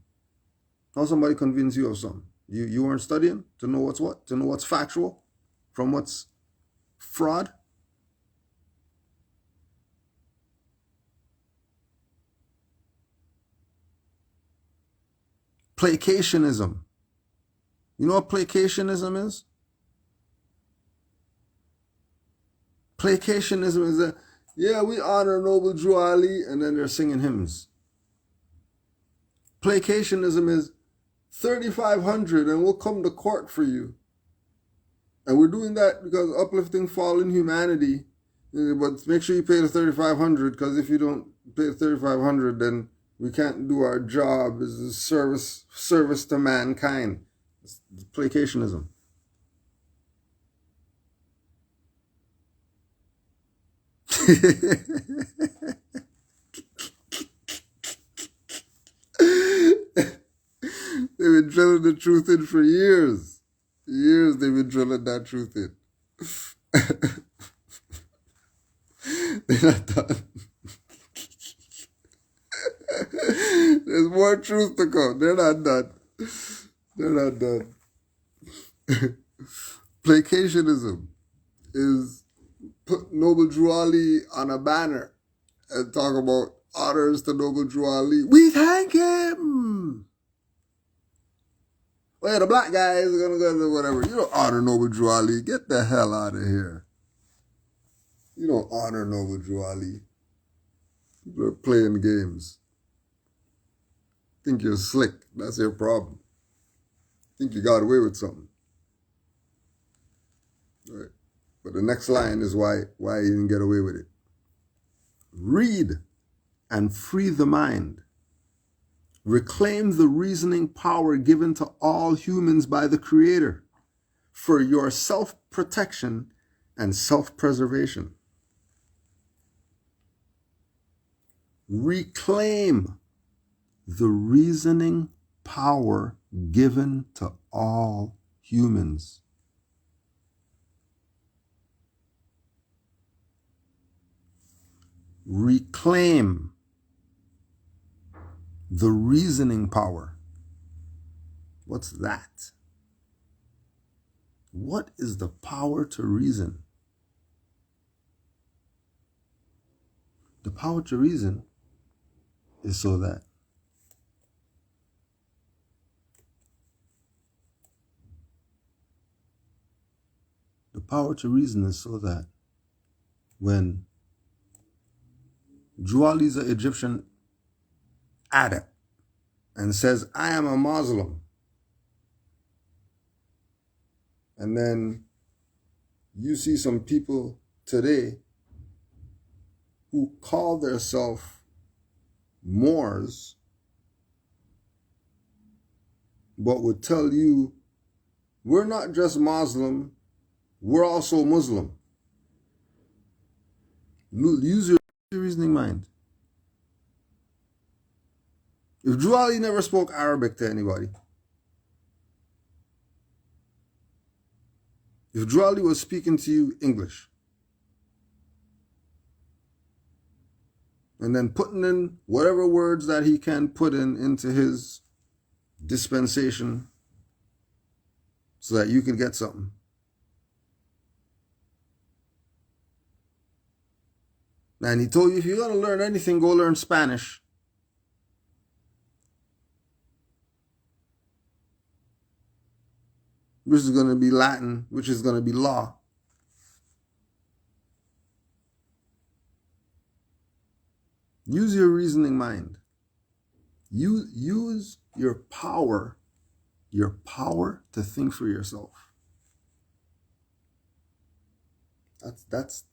Speaker 1: How somebody convinced you of something? You weren't studying to know what's what? To know what's factual from what's fraud? Placationism. You know what placationism is? Placationism is that, yeah, we honor Noble Drew Ali, and then they're singing hymns. Placationism is 3,500 and we'll come to court for you. And we're doing that because uplifting fallen humanity. But make sure you pay the 3,500, because if you don't pay the 3,500, then we can't do our job as a service to mankind. It's placationism. They've been drilling the truth in for years. Years they've been drilling that truth in. They're not done. There's more truth to come. They're not done. They're not done. Placationism is put Noble Drew Ali on a banner and talk about honors to Noble Drew Ali. We thank him. Well, the black guys are going to go to whatever. You don't honor Noble Drew Ali. Get the hell out of here. You don't honor Noble Drew Ali. People are playing games. Think you're slick. That's your problem. Think you got away with something. All right. But the next line is why you didn't get away with it. Read and free the mind. Reclaim the reasoning power given to all humans by the Creator for your self-protection and self-preservation. Reclaim the reasoning power given to all humans. Reclaim the reasoning power. What's that? What is the power to reason? The power to reason is so that when Drew Ali's an Egyptian adept and says, I am a Muslim, and then you see some people today who call themselves Moors, but would tell you, we're not just Muslim, we're also Muslim. Use your reasoning mind. If Drew Ali never spoke Arabic to anybody, If Drew Ali was speaking to you English, and then putting in whatever words that he can put into his dispensation so that you can get something. And he told you, if you're going to learn anything, go learn Spanish. Which is going to be Latin, which is going to be law. Use your reasoning mind. Use your power to think for yourself. That's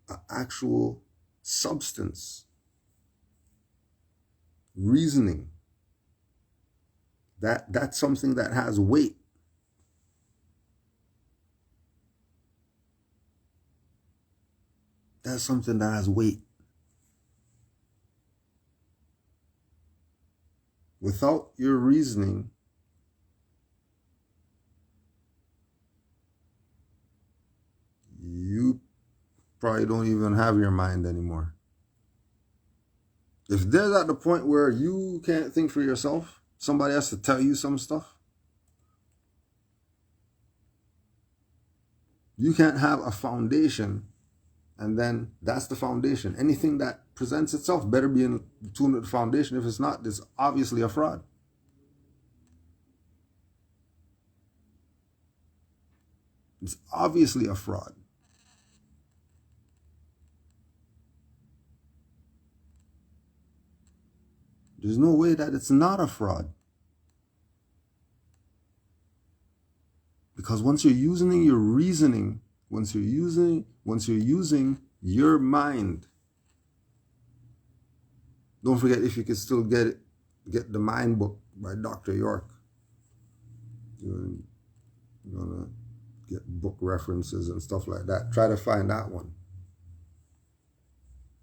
Speaker 1: an actual substance. Reasoning. That's something that has weight. That's something that has weight. Without your reasoning, you probably don't even have your mind anymore. If there's at the point where you can't think for yourself, somebody has to tell you some stuff. You can't have a foundation, and then that's the foundation. Anything that presents itself better be in tune with the foundation. If it's not, it's obviously a fraud. It's obviously a fraud. There's no way that it's not a fraud. Because once you're using your reasoning, once you're using your mind, don't forget, if you can still get the Mind book by Dr. York. You're gonna get book references and stuff like that. Try to find that one.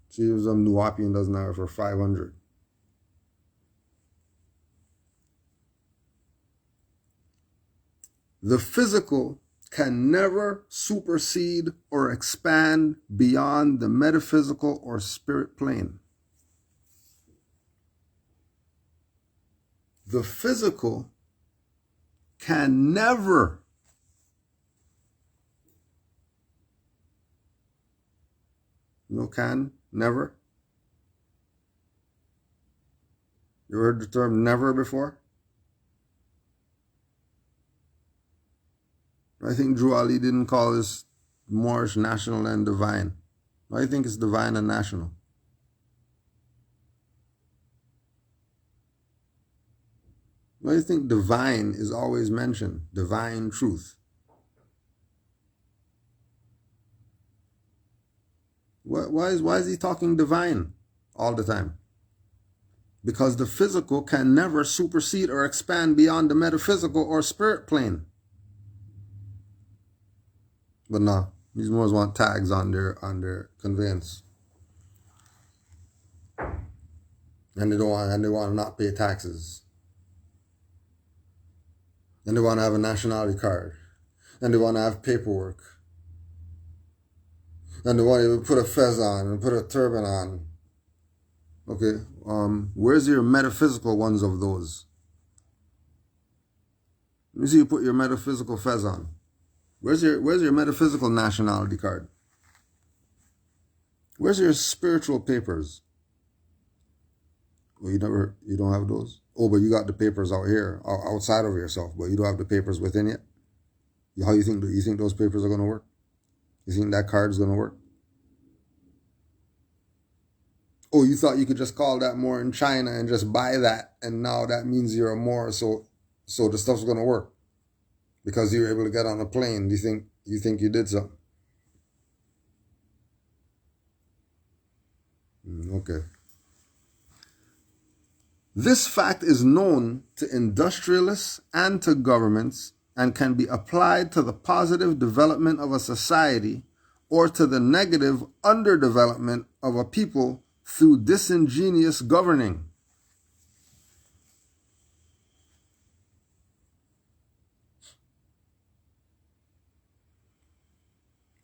Speaker 1: See if some Nuwapian doesn't have it for 500. The physical can never supersede or expand beyond the metaphysical or spirit plane. The physical can never never. You heard the term never before? I think Drew Ali didn't call this Moorish, national, and divine. I think it's divine and national. I think divine is always mentioned, divine truth. Why is he talking divine all the time? Because the physical can never supersede or expand beyond the metaphysical or spirit plane. But no, these Moors want tags on their conveyance. And they want to not pay taxes. And they want to have a nationality card. And they want to have paperwork. And they want you to put a fez on and put a turban on. Okay, where's your metaphysical ones of those? Let me see you put your metaphysical fez on. Where's your metaphysical nationality card? Where's your spiritual papers? Well, you don't have those? Oh, but you got the papers out here, outside of yourself, but you don't have the papers within it? How you think those papers are going to work? You think that card's going to work? Oh, you thought you could just call that Moor in China and just buy that, and now that means you're a Moor, so the stuff's going to work because you were able to get on a plane. You think you did something? Okay. This fact is known to industrialists and to governments and can be applied to the positive development of a society or to the negative underdevelopment of a people through disingenuous governing.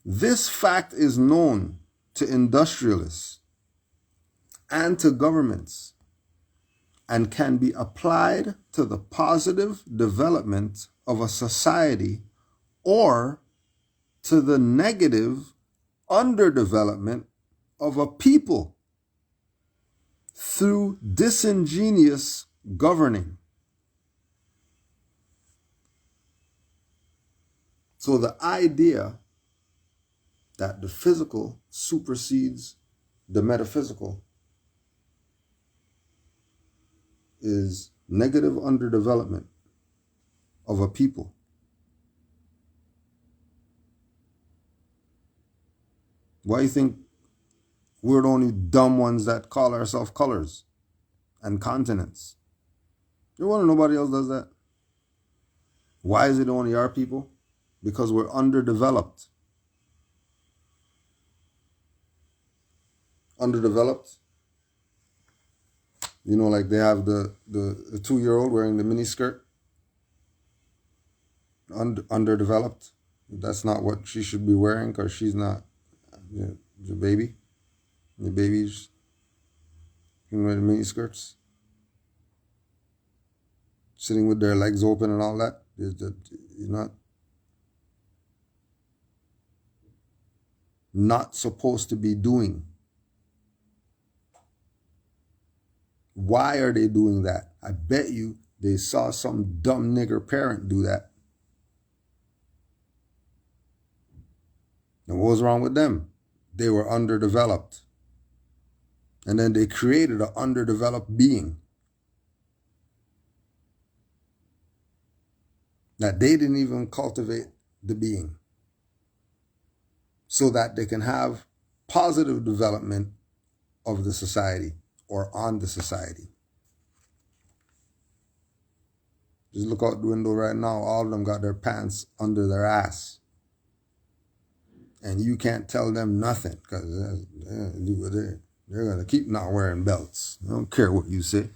Speaker 1: This fact is known to industrialists and to governments and can be applied to the positive development of a society or to the negative underdevelopment of a people through disingenuous governing. So the idea that the physical supersedes the metaphysical is negative underdevelopment of a people. Why do you think we're the only dumb ones that call ourselves colors and continents? You want to know nobody else does that? Why is it only our people? Because we're underdeveloped. Underdeveloped? You know, like they have the 2-year-old wearing the mini skirt. Underdeveloped. That's not what she should be wearing because she's not the baby. The babies can wear the mini skirts. Sitting with their legs open and all that. You're not supposed to be doing. Why are they doing that? I bet you they saw some dumb nigger parent do that. And what was wrong with them? They were underdeveloped. And then they created an underdeveloped being that they didn't even cultivate the being so that they can have positive development of the society or on the society. Just look out the window right now. All of them got their pants under their ass. And you can't tell them nothing because they're going to keep not wearing belts. I don't care what you say.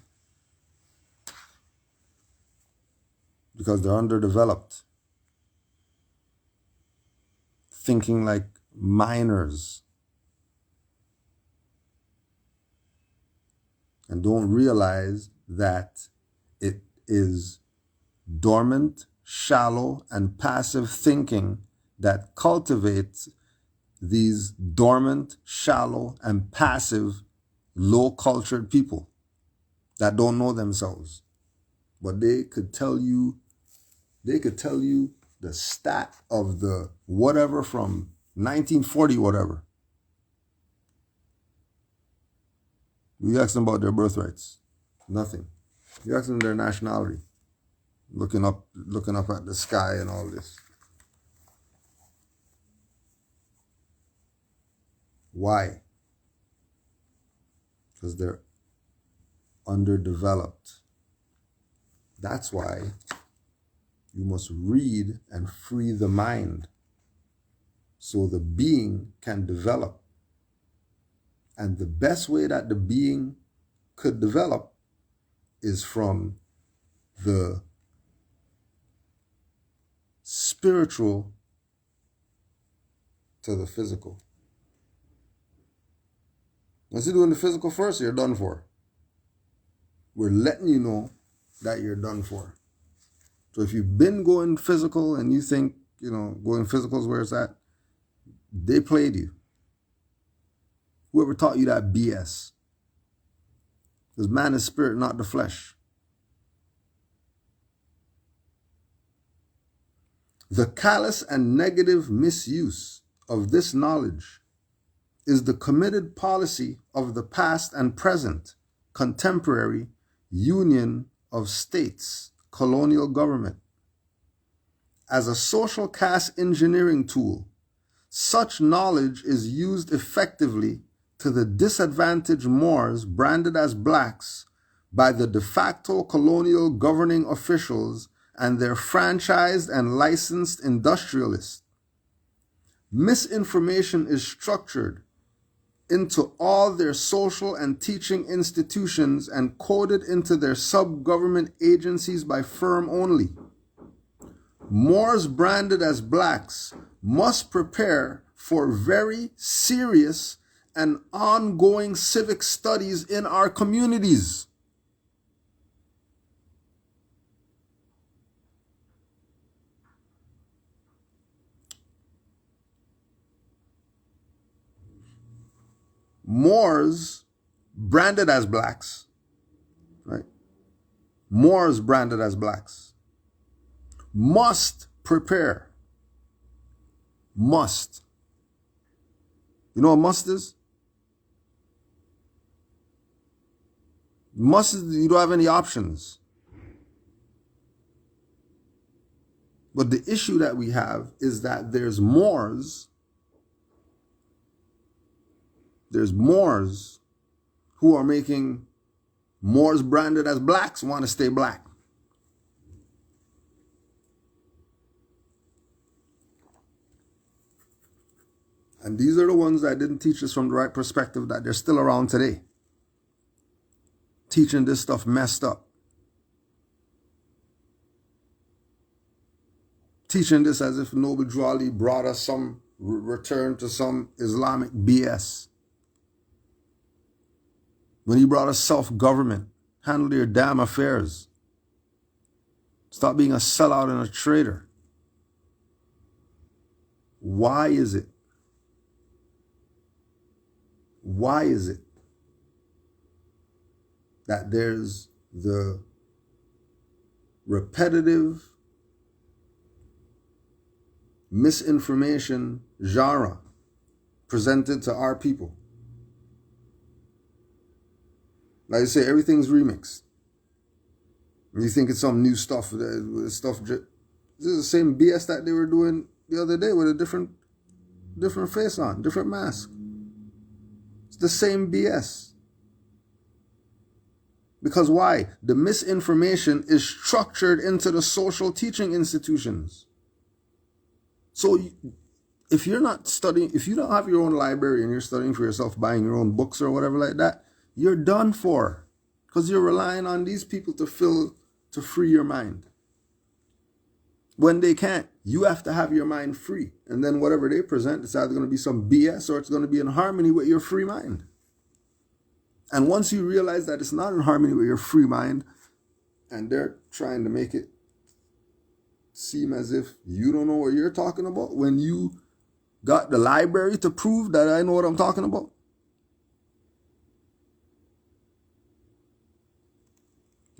Speaker 1: Because they're underdeveloped. Thinking like minors. And don't realize that it is dormant, shallow, and passive thinking that cultivates these dormant, shallow, and passive, low-cultured people that don't know themselves. But they could tell you the stat of the whatever from 1940 whatever. You ask them about their birthrights. Nothing. You ask them their nationality. Looking up at the sky and all this. Why? Because they're underdeveloped. That's why you must read and free the mind so the being can develop. And the best way that the being could develop is from the spiritual to the physical. Once you're doing the physical first, you're done for. We're letting you know that you're done for. So if you've been going physical and you think, going physical is where it's at, they played you. Whoever taught you that BS. Because man is spirit, not the flesh. The callous and negative misuse of this knowledge is the committed policy of the past and present contemporary union of states, colonial government. As a social caste engineering tool, such knowledge is used effectively to the disadvantaged Moors branded as blacks by the de facto colonial governing officials and their franchised and licensed industrialists. Misinformation is structured into all their social and teaching institutions and coded into their sub-government agencies by firm only. Moors branded as blacks must prepare for very serious and ongoing civic studies in our communities. Moors branded as blacks, right? Moors branded as blacks must prepare. Must. You know what must is? Must is you don't have any options. But the issue that we have is that there's Moors who are making Moors branded as blacks want to stay black. And these are the ones that didn't teach us from the right perspective, that they're still around today, teaching this stuff messed up. Teaching this as if Noble Drew Ali brought us some return to some Islamic BS. When he brought us self-government, handle your damn affairs. Stop being a sellout and a traitor. Why is it? Why is it that there's the repetitive misinformation genre presented to our people? Like I say, everything's remixed. You think it's some new stuff. This is the same BS that they were doing the other day with a different face on, different mask. It's the same BS. Because why? The misinformation is structured into the social teaching institutions. So if you're not studying, if you don't have your own library and you're studying for yourself, buying your own books or whatever like that, you're done for. Because you're relying on these people to free your mind. When they can't, you have to have your mind free. And then whatever they present, it's either going to be some BS or it's going to be in harmony with your free mind. And once you realize that it's not in harmony with your free mind, and they're trying to make it seem as if you don't know what you're talking about, when you got the library to prove that I know what I'm talking about,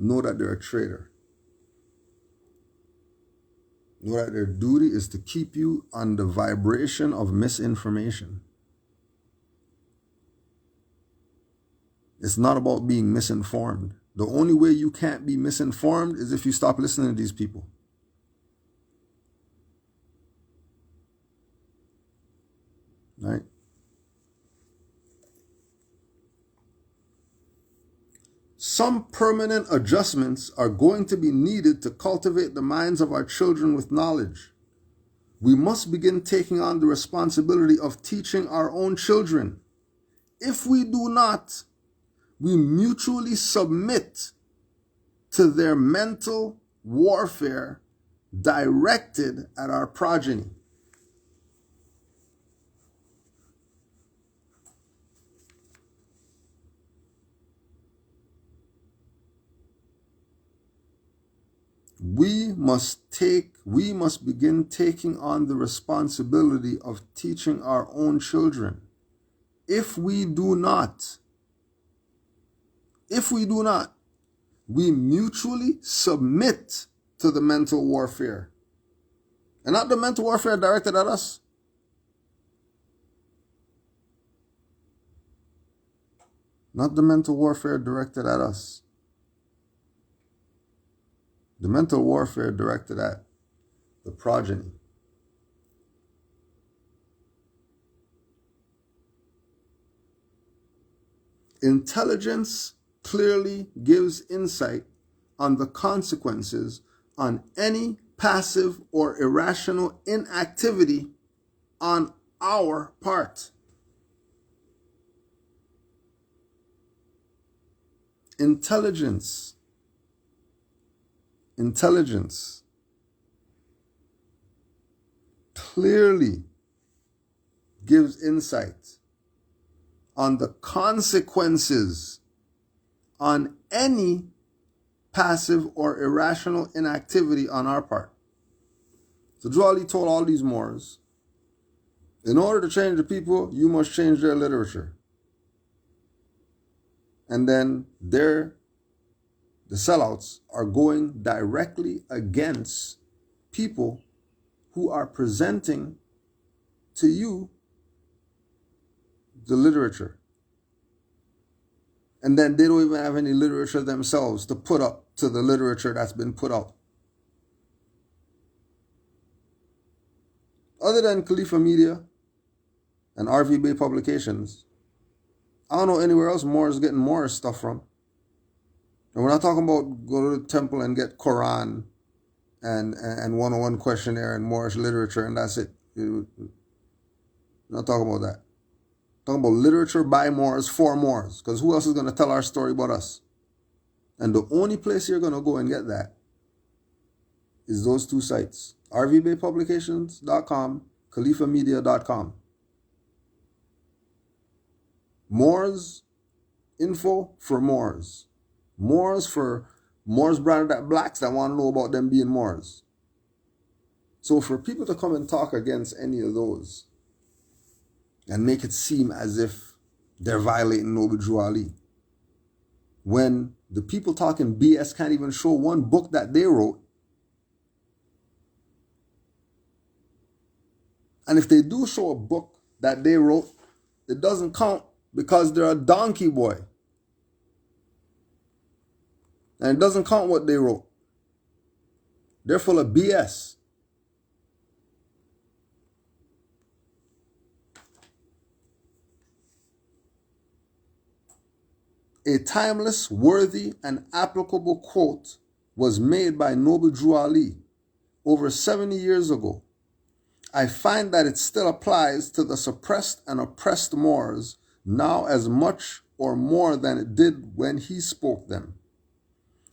Speaker 1: know that they're a traitor. Know that their duty is to keep you on the vibration of misinformation. It's not about being misinformed. The only way you can't be misinformed is if you stop listening to these people. Right? Some permanent adjustments are going to be needed to cultivate the minds of our children with knowledge. We must begin taking on the responsibility of teaching our own children. If we do not, we mutually submit to their mental warfare directed at our progeny. We must begin taking on the responsibility of teaching our own children. If we do not, we mutually submit to the mental warfare. And not the mental warfare directed at us. Not the mental warfare directed at us. The mental warfare directed at the progeny. Intelligence clearly gives insight on the consequences on any passive or irrational inactivity on our part. Intelligence clearly gives insight on the consequences on any passive or irrational inactivity on our part. So Juali told all these Moors, in order to change the people, you must change their literature. And then the sellouts are going directly against people who are presenting to you the literature. And then they don't even have any literature themselves to put up to the literature that's been put out. Other than Khalifa Media and RV Bay Publications, I don't know anywhere else Moors getting Moorish stuff from. And we're not talking about go to the temple and get Quran and 101 questionnaire and Moorish literature and that's it. We're not talking about that. We're talking about literature by Moors for Moors. Because who else is going to tell our story but us? And the only place you're going to go and get that is those two sites. rvbaypublications.com, khalifamedia.com. Moors info for Moors. Moors for Moors branded at blacks that want to know about them being Moors. So for people to come and talk against any of those and make it seem as if they're violating Noble Drew Ali, when the people talking BS can't even show one book that they wrote, and if they do show a book that they wrote, it doesn't count because they're a donkey boy. And it doesn't count what they wrote. They're full of BS. A timeless, worthy, and applicable quote was made by Noble Drew Ali over 70 years ago. I find that it still applies to the suppressed and oppressed Moors now as much or more than it did when he spoke them.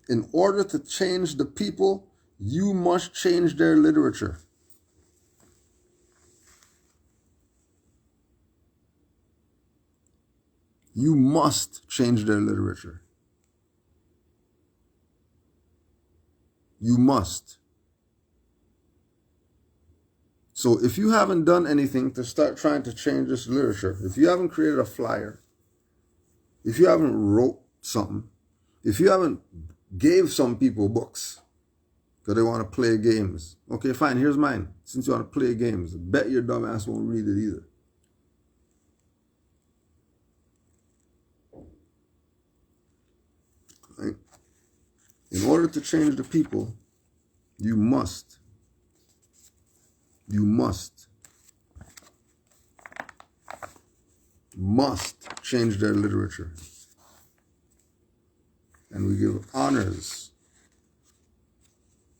Speaker 1: In order to change the people, you must change their literature. You must change their literature. You must. So if you haven't done anything to start trying to change this literature, if you haven't created a flyer, if you haven't wrote something, if you haven't gave some people books because they want to play games, okay, fine, here's mine. Since you want to play games, bet your dumb ass won't read it either. Right? In order to change the people, you must change their literature. And we give honors.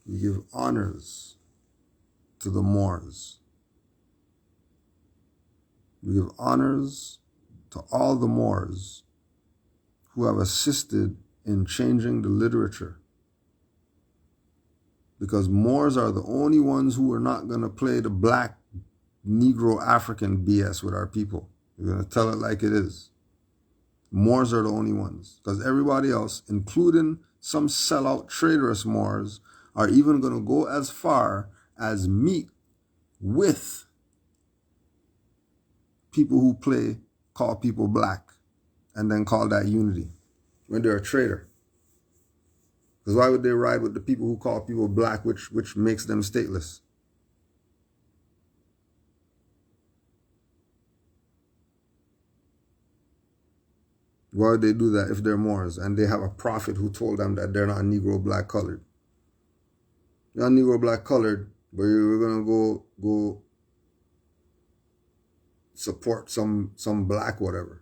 Speaker 1: We give honors to the Moors. We give honors to all the Moors who have assisted in changing the literature. Because Moors are the only ones who are not going to play the black, Negro, African BS with our people. We're going to tell it like it is. Moors are the only ones. Because everybody else, including some sellout traitorous Moors, are even going to go as far as meet with people who call people black, and then call that unity when they're a traitor. Because why would they ride with the people who call people black, which makes them stateless? Why would they do that if they're Moors and they have a prophet who told them that they're not Negro black colored? You're not Negro black colored, but you're gonna go support some black whatever.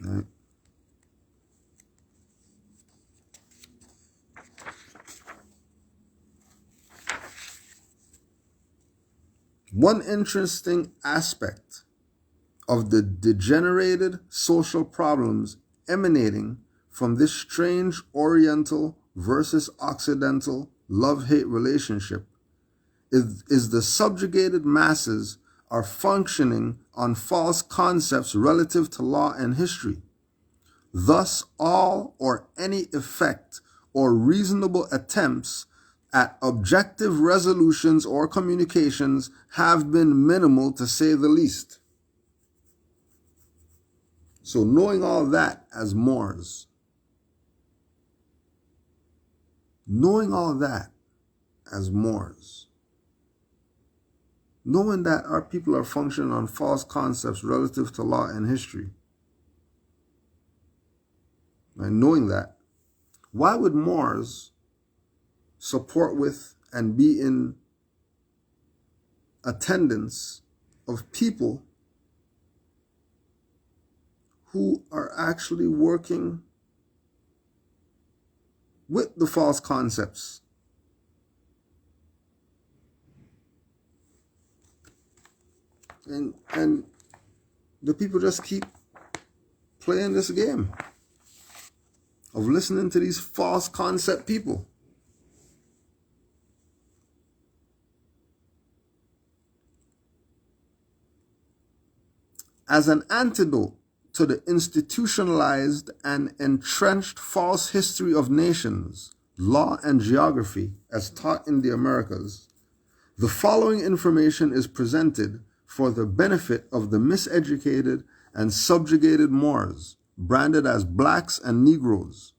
Speaker 1: Right? One interesting aspect of the degenerated social problems emanating from this strange Oriental versus Occidental love-hate relationship is the subjugated masses are functioning on false concepts relative to law and history. Thus, all or any effect or reasonable attempts at objective resolutions or communications have been minimal, to say the least. So knowing all that as Moors, knowing that our people are functioning on false concepts relative to law and history, and knowing that, why would Moors support with and be in attendance of people who are actually working with the false concepts? And the people just keep playing this game of listening to these false concept people. As an antidote to the institutionalized and entrenched false history of nations, law, and geography as taught in the Americas, the following information is presented for the benefit of the miseducated and subjugated Moors, branded as blacks and Negroes,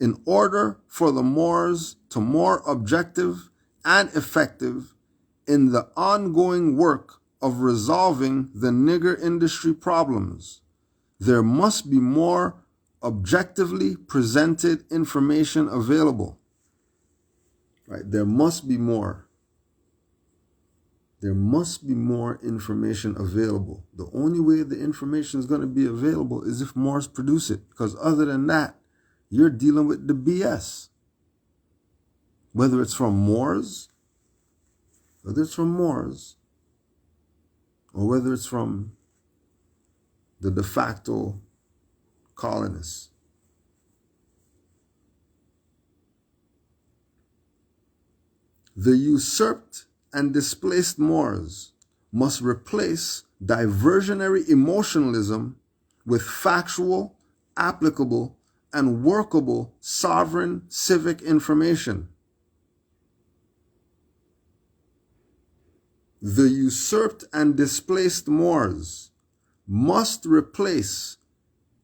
Speaker 1: in order for the Moors to more objective and effective in the ongoing work of resolving the nigger industry problems. There must be more objectively presented information available. Right? There must be more. There must be more information available. The only way the information is going to be available is if Moors produce it. Because other than that, you're dealing with the BS. Whether it's from Moors, or whether it's from the de facto colonists. The usurped and displaced Moors must replace diversionary emotionalism with factual, applicable, and workable sovereign civic information. The usurped and displaced Moors must replace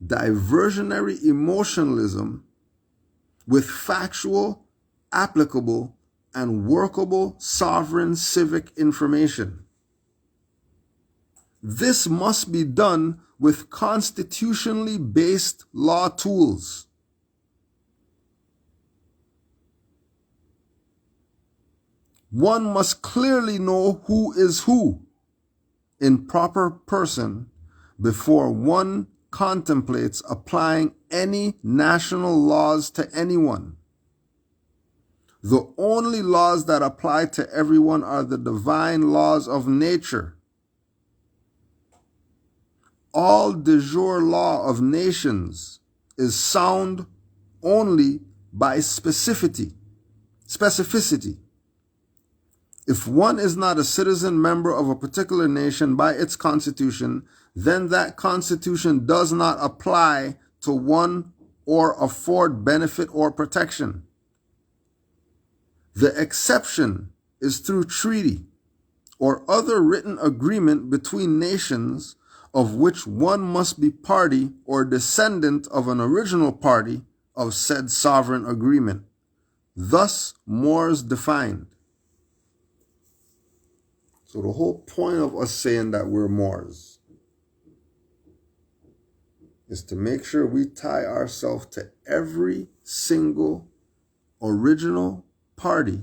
Speaker 1: diversionary emotionalism with factual, applicable, and workable sovereign civic information. This must be done with constitutionally based law tools. One must clearly know who is who in proper person before one contemplates applying any national laws to anyone. The only laws that apply to everyone are the divine laws of nature. All de jure law of nations is sound only by specificity. If one is not a citizen member of a particular nation by its constitution, then that constitution does not apply to one or afford benefit or protection. The exception is through treaty or other written agreement between nations of which one must be party or descendant of an original party of said sovereign agreement. Thus, Moors defined. So the whole point of us saying that we're Moors is to make sure we tie ourselves to every single original party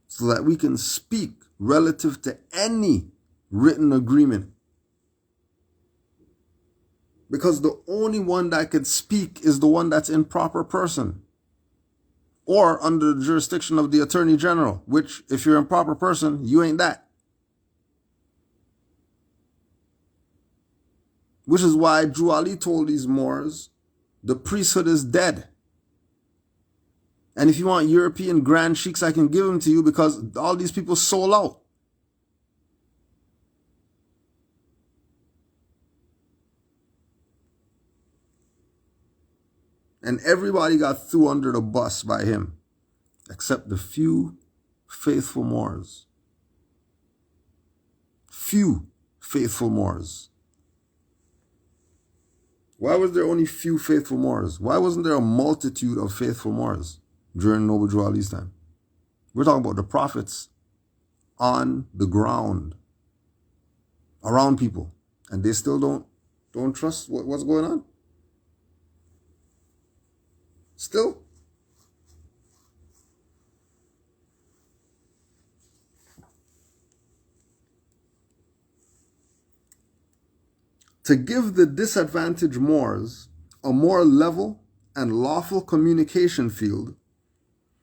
Speaker 1: so that we can speak relative to any written agreement. Because the only one that could speak is the one that's in proper person or under the jurisdiction of the Attorney General, which, if you're in proper person, you ain't that. Which is why Drew Ali told these Moors, the priesthood is dead. And if you want European grand sheiks, I can give them to you because all these people sold out. And everybody got thrown under the bus by him, except the few faithful Moors. Few faithful Moors. Why was there only few faithful Moors? Why wasn't there a multitude of faithful Moors during Noble Drew Ali's time? We're talking about the prophets on the ground, around people, and they still don't trust what's going on. Still. To give the disadvantaged Moors a more level and lawful communication field,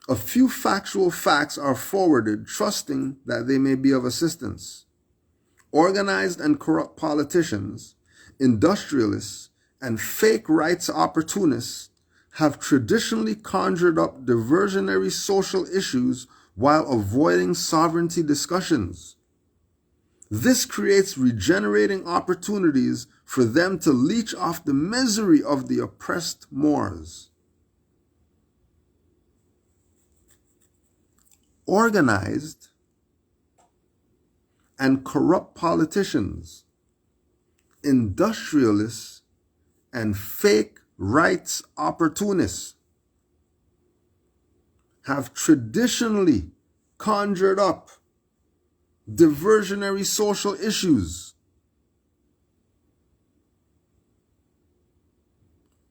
Speaker 1: a few factual facts are forwarded, trusting that they may be of assistance. Organized and corrupt politicians, industrialists, and fake rights opportunists have traditionally conjured up diversionary social issues while avoiding sovereignty discussions. This creates regenerating opportunities for them to leech off the misery of the oppressed Moors. Organized and corrupt politicians, industrialists, and fake rights opportunists have traditionally conjured up diversionary social issues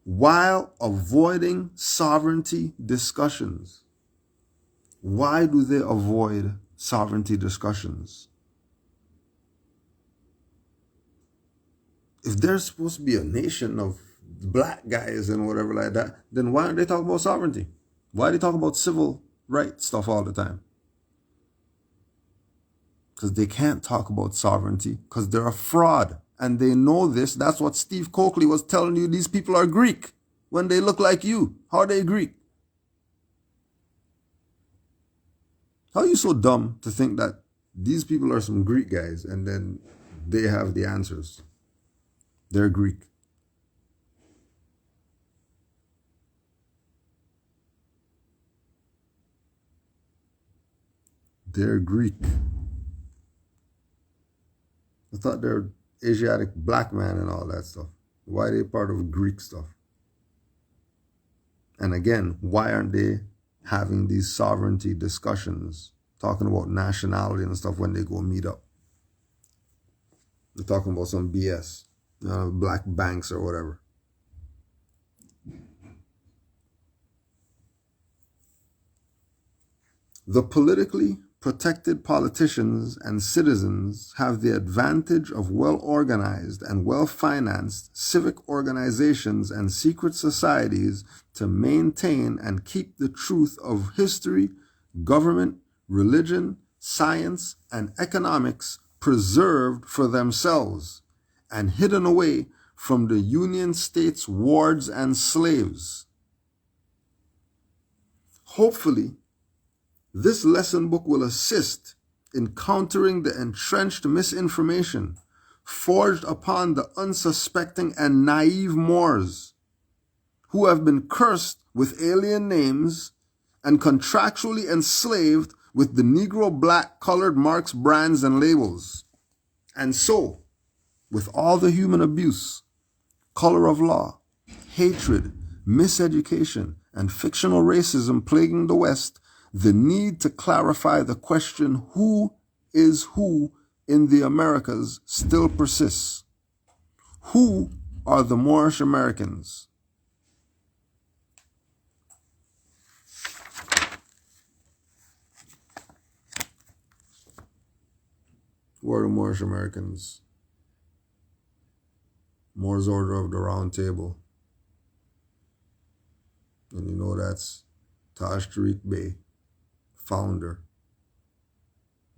Speaker 1: while avoiding sovereignty discussions. Why do they avoid sovereignty discussions? If there's supposed to be a nation of black guys and whatever like that, then why aren't they talking about sovereignty? Why do they talk about civil rights stuff all the time? Because they can't talk about sovereignty because they're a fraud. And they know this. That's what Steve Coakley was telling you. These people are Greek when they look like you. How are they Greek? How are you so dumb to think that these people are some Greek guys and then they have the answers? They're Greek. They're Greek. I thought they're Asiatic black man and all that stuff. Why are they part of Greek stuff? And again, why aren't they having these sovereignty discussions, talking about nationality and stuff when they go meet up? They're talking about some BS, black banks or whatever. The politically protected politicians and citizens have the advantage of well-organized and well-financed civic organizations and secret societies to maintain and keep the truth of history, government, religion, science, and economics preserved for themselves and hidden away from the Union States' wards and slaves. Hopefully, this lesson book will assist in countering the entrenched misinformation forged upon the unsuspecting and naive Moors who have been cursed with alien names and contractually enslaved with the Negro black colored marks, brands, and labels. And so, with all the human abuse, color of law, hatred, miseducation, and fictional racism plaguing the West, the need to clarify the question, who is who in the Americas, still persists. Who are the Moorish Americans? Who are the Moorish Americans? Moor's Order of the Round Table. And you know that's Taj Tariq Bey, founder.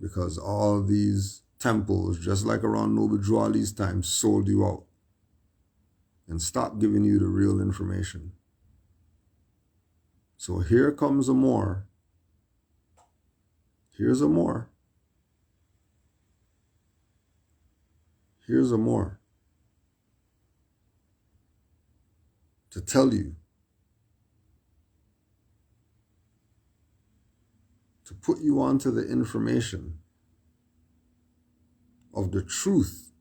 Speaker 1: Because all these temples, just like around Noble Drew Ali's time, sold you out and stopped giving you the real information. So here comes a Moor. Here's a Moor. Here's a Moor to tell you, to put you onto the information of the truth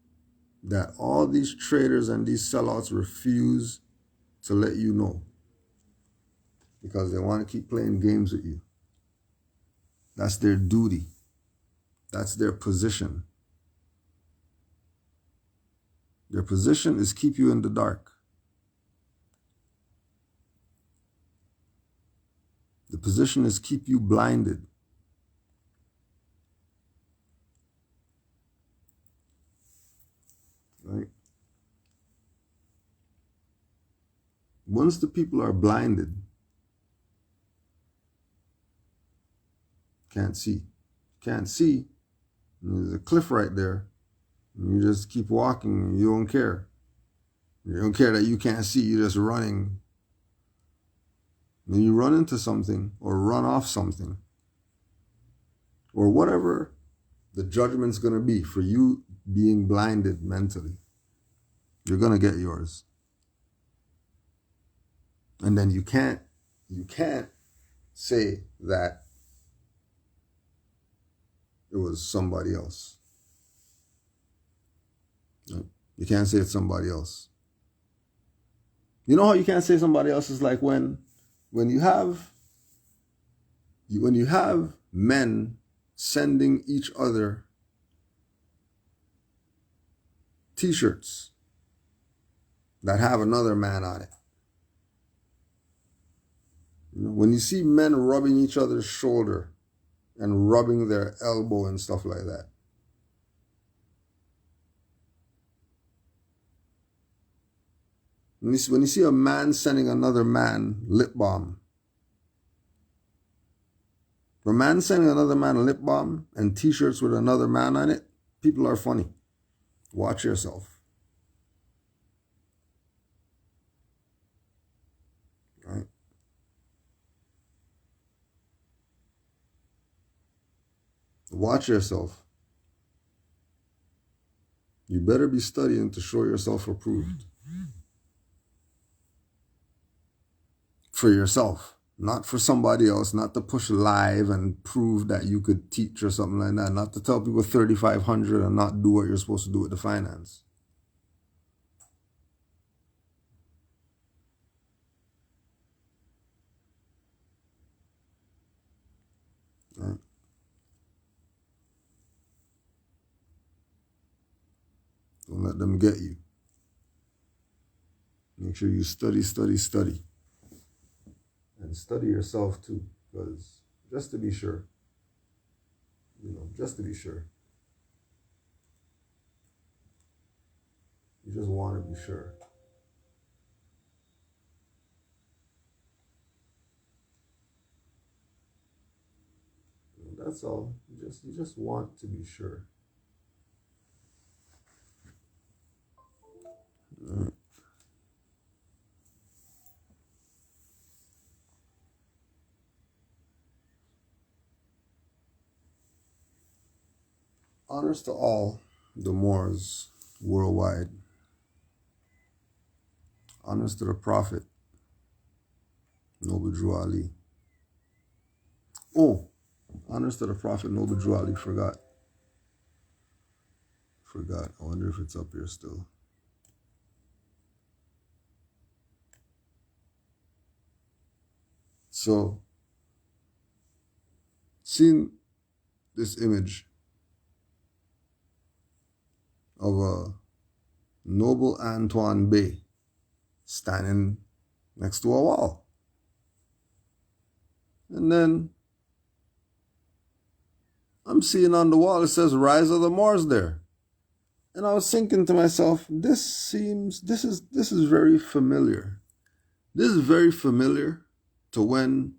Speaker 1: that all these traitors and these sellouts refuse to let you know, because they want to keep playing games with you. That's their duty. That's their position. Their position is keep you in the dark. The position is keep you blinded. Right? Once the people are blinded, can't see. There's a cliff right there. And you just keep walking. You don't care. You don't care that you can't see. You're just running. Then you run into something or run off something or whatever the judgment's going to be for you being blinded mentally. You're going to get yours. And then you can't say that it was somebody else. You can't say it's somebody else. You know how you can't say somebody else is like when you have men sending each other t-shirts that have another man on it. You know, when you see men rubbing each other's shoulder and rubbing their elbow and stuff like that. When you see a man sending another man lip balm. For a man sending another man lip balm and t-shirts with another man on it, people are funny. Watch yourself. Right? Watch yourself. You better be studying to show yourself approved. For yourself, not for somebody else, not to push live and prove that you could teach or something like that, not to tell people 3,500 and not do what you're supposed to do with the finance. Right? Don't let them get you. Make sure you study. And study yourself too, because just to be sure, just to be sure. You just want to be sure. That's all. You just want to be sure. All right. Honors to all the Moors worldwide. Honors to the Prophet, Noble Drew Ali. Oh, honors to the Prophet, Noble Drew Ali. Forgot. I wonder if it's up here still. So, seeing this image of a Noble Antoine Bey standing next to a wall. And then I'm seeing on the wall, it says Rise of the Moors there. And I was thinking to myself, this is very familiar. This is very familiar to when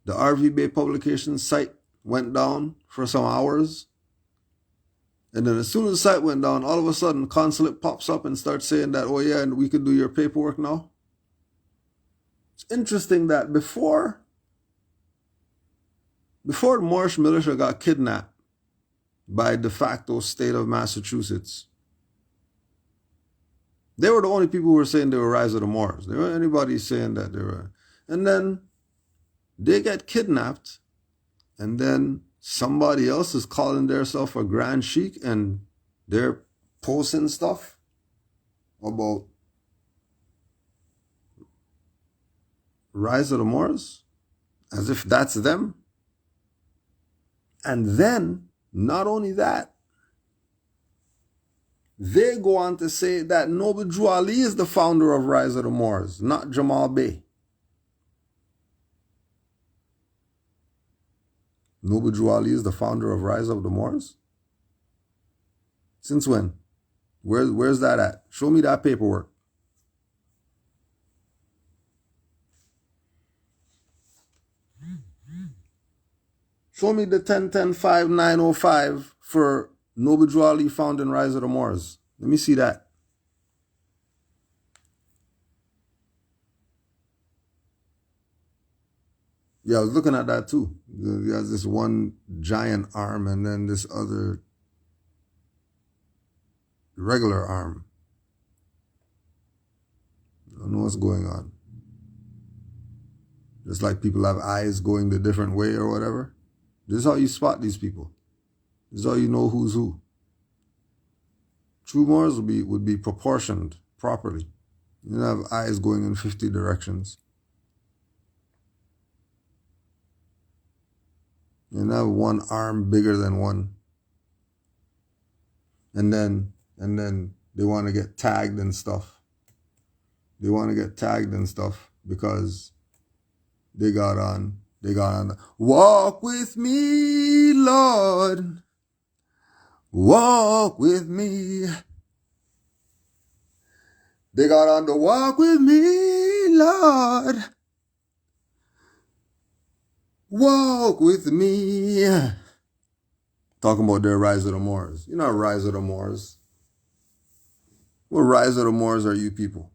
Speaker 1: the RV Bay publication site went down for some hours. And then as soon as the site went down, all of a sudden, Consulate pops up and starts saying that, oh yeah, and we could do your paperwork now. It's interesting that before the Moorish militia got kidnapped by de facto state of Massachusetts, they were the only people who were saying they were Rise of the Moors. There weren't anybody saying that they were. And then they get kidnapped, and then somebody else is calling themselves a Grand Sheik, and they're posting stuff about Rise of the Moors as if that's them. And then, not only that, they go on to say that Noble Drew Ali is the founder of Rise of the Moors, not Jamal Bey. Noble Drew Ali is the founder of Rise of the Moors? Since when? Where's that at? Show me that paperwork. Show me the 10-10-5-905 for Noble Drew Ali founding Rise of the Moors. Let me see that. Yeah, I was looking at that too. He has this one giant arm and then this other regular arm. I don't know what's going on. Just like people have eyes going the different way or whatever. This is how you spot these people. This is how you know who's who. True Moors would be proportioned properly. You don't have eyes going in 50 directions. You don't have one arm bigger than one. And then they want to get tagged and stuff. They want to get tagged and stuff because they got on the, walk with me, Lord. Walk with me. They got on the walk with me, Lord. Walk with me. Talking about their Rise of the Moors. You're not Rise of the Moors. What Rise of the Moors are you people?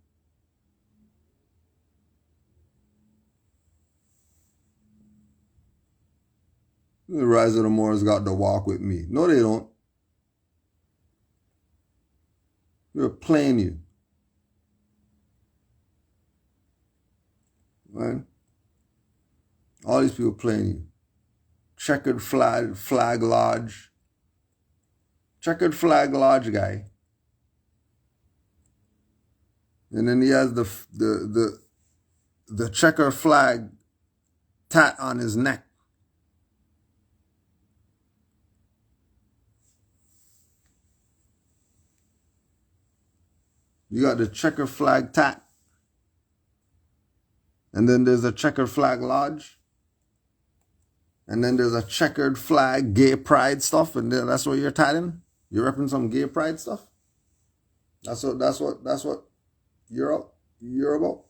Speaker 1: The Rise of the Moors got to walk with me. No, they don't. They're playing you. Right? All these people playing you. Checkered flag lodge. Checkered flag lodge guy. And then he has the checker flag tat on his neck. You got the checker flag tat. And then there's a checkered flag lodge. And then there's a checkered flag gay pride stuff. And then that's what you're tatting? You're repping some gay pride stuff? That's what you're about?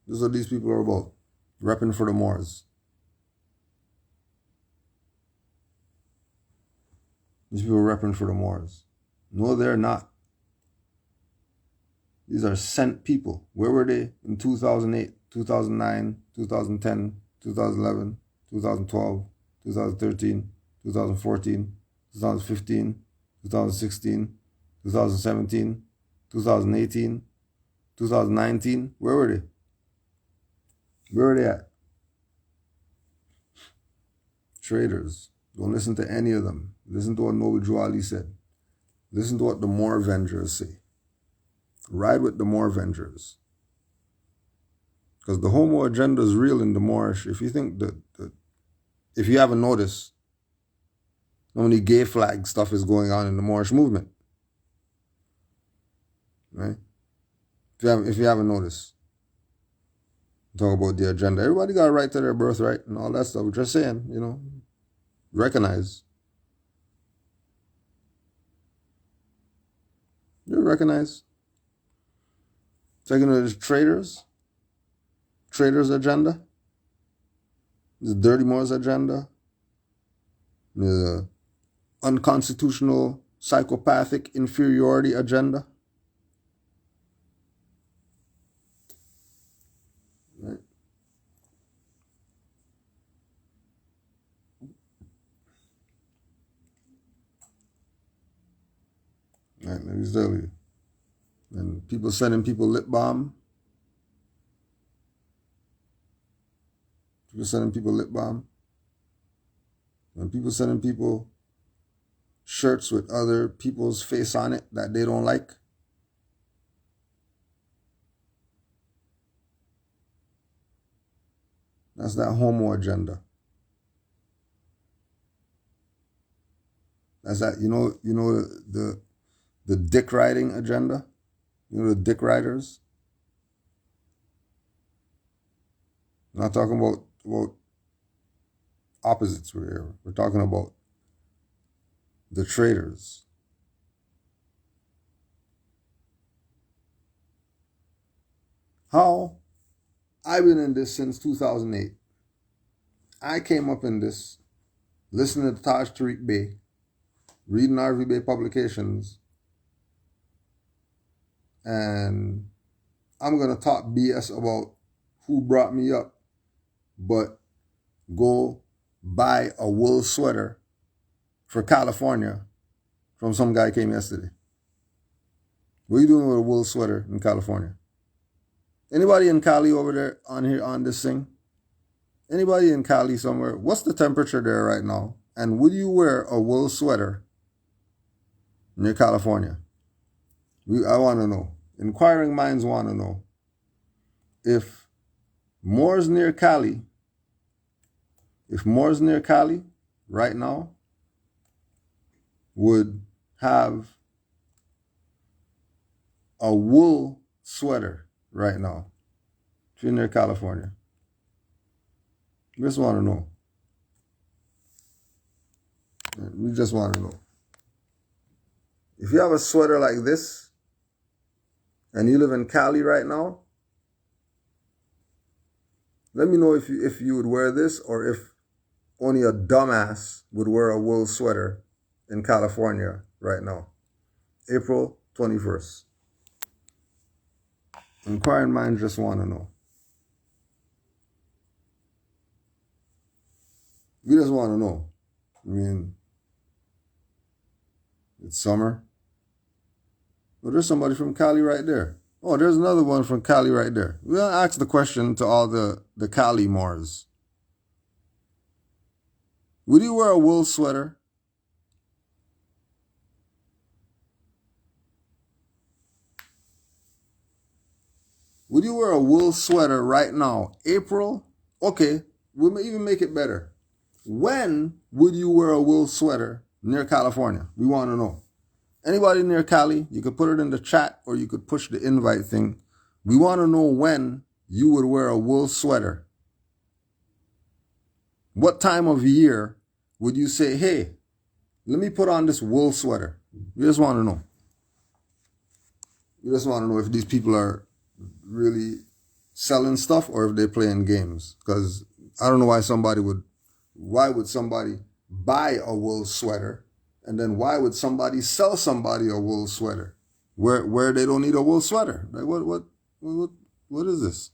Speaker 1: This is what these people are about. Repping for the Moors. These people are repping for the Moors. No, they're not. These are sent people. Where were they in 2008, 2009, 2010, 2011, 2012, 2013, 2014, 2015, 2016, 2017, 2018, 2019? Where were they? Where are they at? Traitors. Don't listen to any of them. Listen to what Noble Drew Ali said. Listen to what the Moor Vengers say. Ride with the Moor Vengers. Because the homo agenda is real in the Moorish. If you think that if you haven't noticed, how many gay flag stuff is going on in the Moorish movement. Right? If you haven't noticed. Talk about the agenda. Everybody got a right to their birthright and all that stuff. We're just saying, recognize. You recognize. Second is traitors. Traitors agenda. This Dirty Moors agenda. the unconstitutional psychopathic inferiority agenda. Right? Right, let me tell you. And people sending people lip balm. People sending people lip balm. And people sending people shirts with other people's face on it that they don't like. That's that homo agenda. That's that, the dick riding agenda. You know the dick riders. I'm not talking about opposites here. We're talking about the traitors. How? I've been in this since 2008. I came up in this, listening to Taj Tariq Bey, reading RV Bey publications, and I'm going to talk BS about who brought me up, but go buy a wool sweater for California from some guy who came yesterday. What are you doing with a wool sweater in California? Anybody in Cali over there on here on this thing? Anybody in Cali somewhere? What's the temperature there right now? And would you wear a wool sweater near California? I want to know. Inquiring minds want to know. If Moor's near Cali right now would have a wool sweater right now, if you're near California, we just want to know. We just want to know. If you have a sweater like this and you live in Cali right now, let me know if you would wear this, or if only a dumbass would wear a wool sweater in California right now. April 21st. Inquiring minds just want to know. We just want to know. I mean, it's summer. Well, there's somebody from Cali right there. Oh, there's another one from Cali right there. We'll ask the question to all the Cali Moors. Would you wear a wool sweater? Would you wear a wool sweater right now? April? Okay, we'll even make it better. When would you wear a wool sweater near California? We want to know. Anybody near Cali, you could put it in the chat or you could push the invite thing. We want to know when you would wear a wool sweater. What time of year would you say, hey, let me put on this wool sweater? We just want to know. We just want to know if these people are really selling stuff or if they're playing games. Because I don't know why would somebody buy a wool sweater, and then why would somebody sell somebody a wool sweater where they don't need a wool sweater? Like what is this?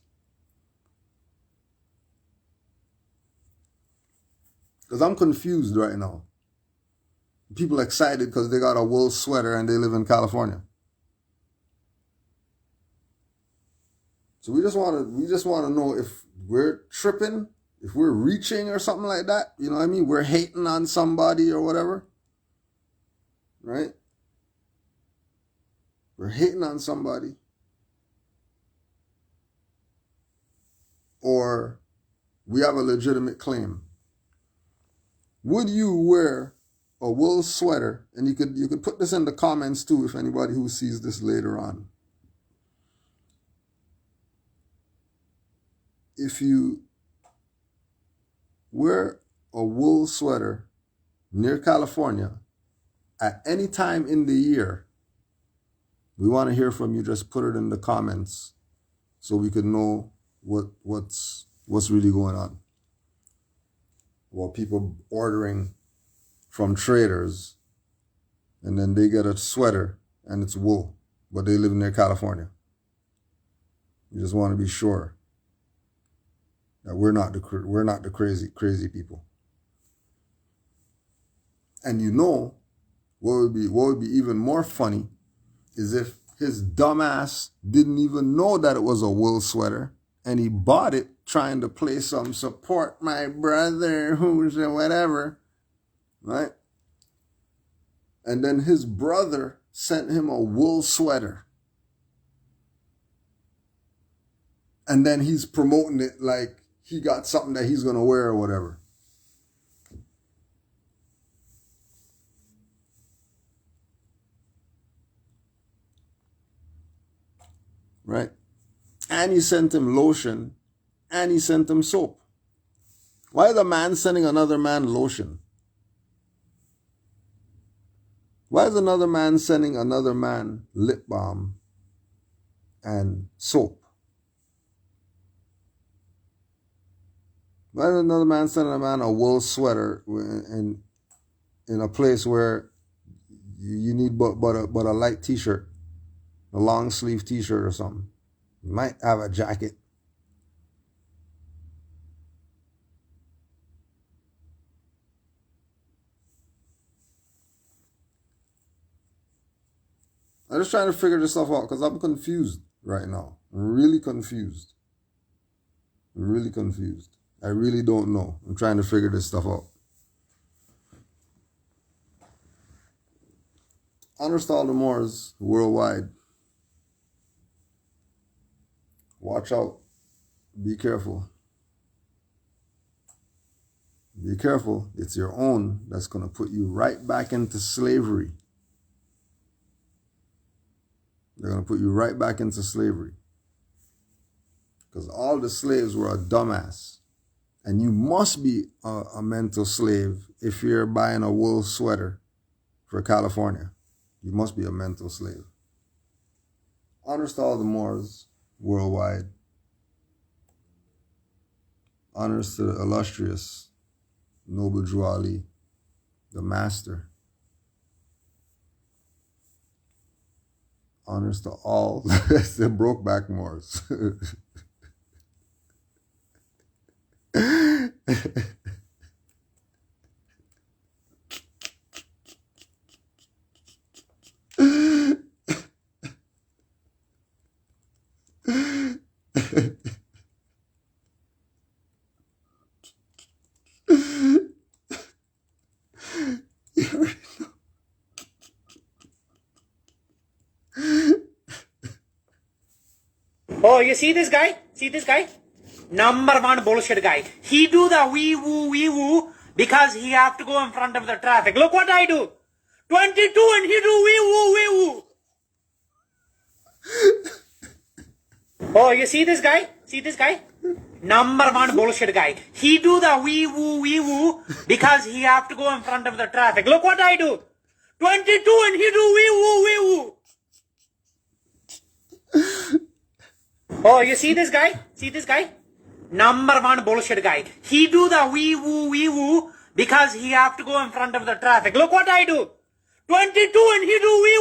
Speaker 1: Because I'm confused right now. People excited because they got a wool sweater and they live in California. So we just want to know if we're tripping, if we're reaching or something like that. You know what I mean? We're hating on somebody or whatever. Right? We're hating on somebody. Or we have a legitimate claim. Would you wear a wool sweater? And you could put this in the comments too if anybody who sees this later on. If you wear a wool sweater near California at any time in the year, we want to hear from you. Just put it in the comments so we could know what's really going on. Well, people ordering from traitors, and then they get a sweater and it's wool, but they live near California. You just want to be sure that we're not the crazy people. And you know what would be even more funny is if his dumbass didn't even know that it was a wool sweater and he bought it trying to play some support my brother who's whatever, right? And then his brother sent him a wool sweater. And then he's promoting it like he got something that he's going to wear or whatever. Right? And he sent him lotion and he sent him soap. Why is a man sending another man lotion? Why is another man sending another man lip balm and soap? Why is another man sending a man a wool sweater in a place where you need but a light t-shirt, a long sleeve t-shirt or something? You might have a jacket. I'm just trying to figure this stuff out because I'm confused right now. I'm really confused. I really don't know. I'm trying to figure this stuff out. Honors to all the Moors worldwide. Watch out. Be careful. Be careful. It's your own that's going to put you right back into slavery. They're going to put you right back into slavery. Because all the slaves were a dumbass. And you must be a mental slave if you're buying a wool sweater for California. You must be a mental slave. Honors to all the Moors worldwide. Honors to the illustrious Noble Drew Ali, the master. Honors to all the Brokeback Moors.
Speaker 10: Oh, you see this guy? See this guy? Number one bullshit guy. He do the wee woo because he have to go in front of the traffic. Look what I do. 22 and he do wee woo. Oh, you see this guy? See this guy? Number one bullshit guy. He do the wee woo because he have to go in front of the traffic. Look what I do. 22 and he do wee woo. Oh, you see this guy? See this guy? Number one bullshit guy. He do the wee woo because he have to go in front of the traffic. Look what I do. 22 and he do wee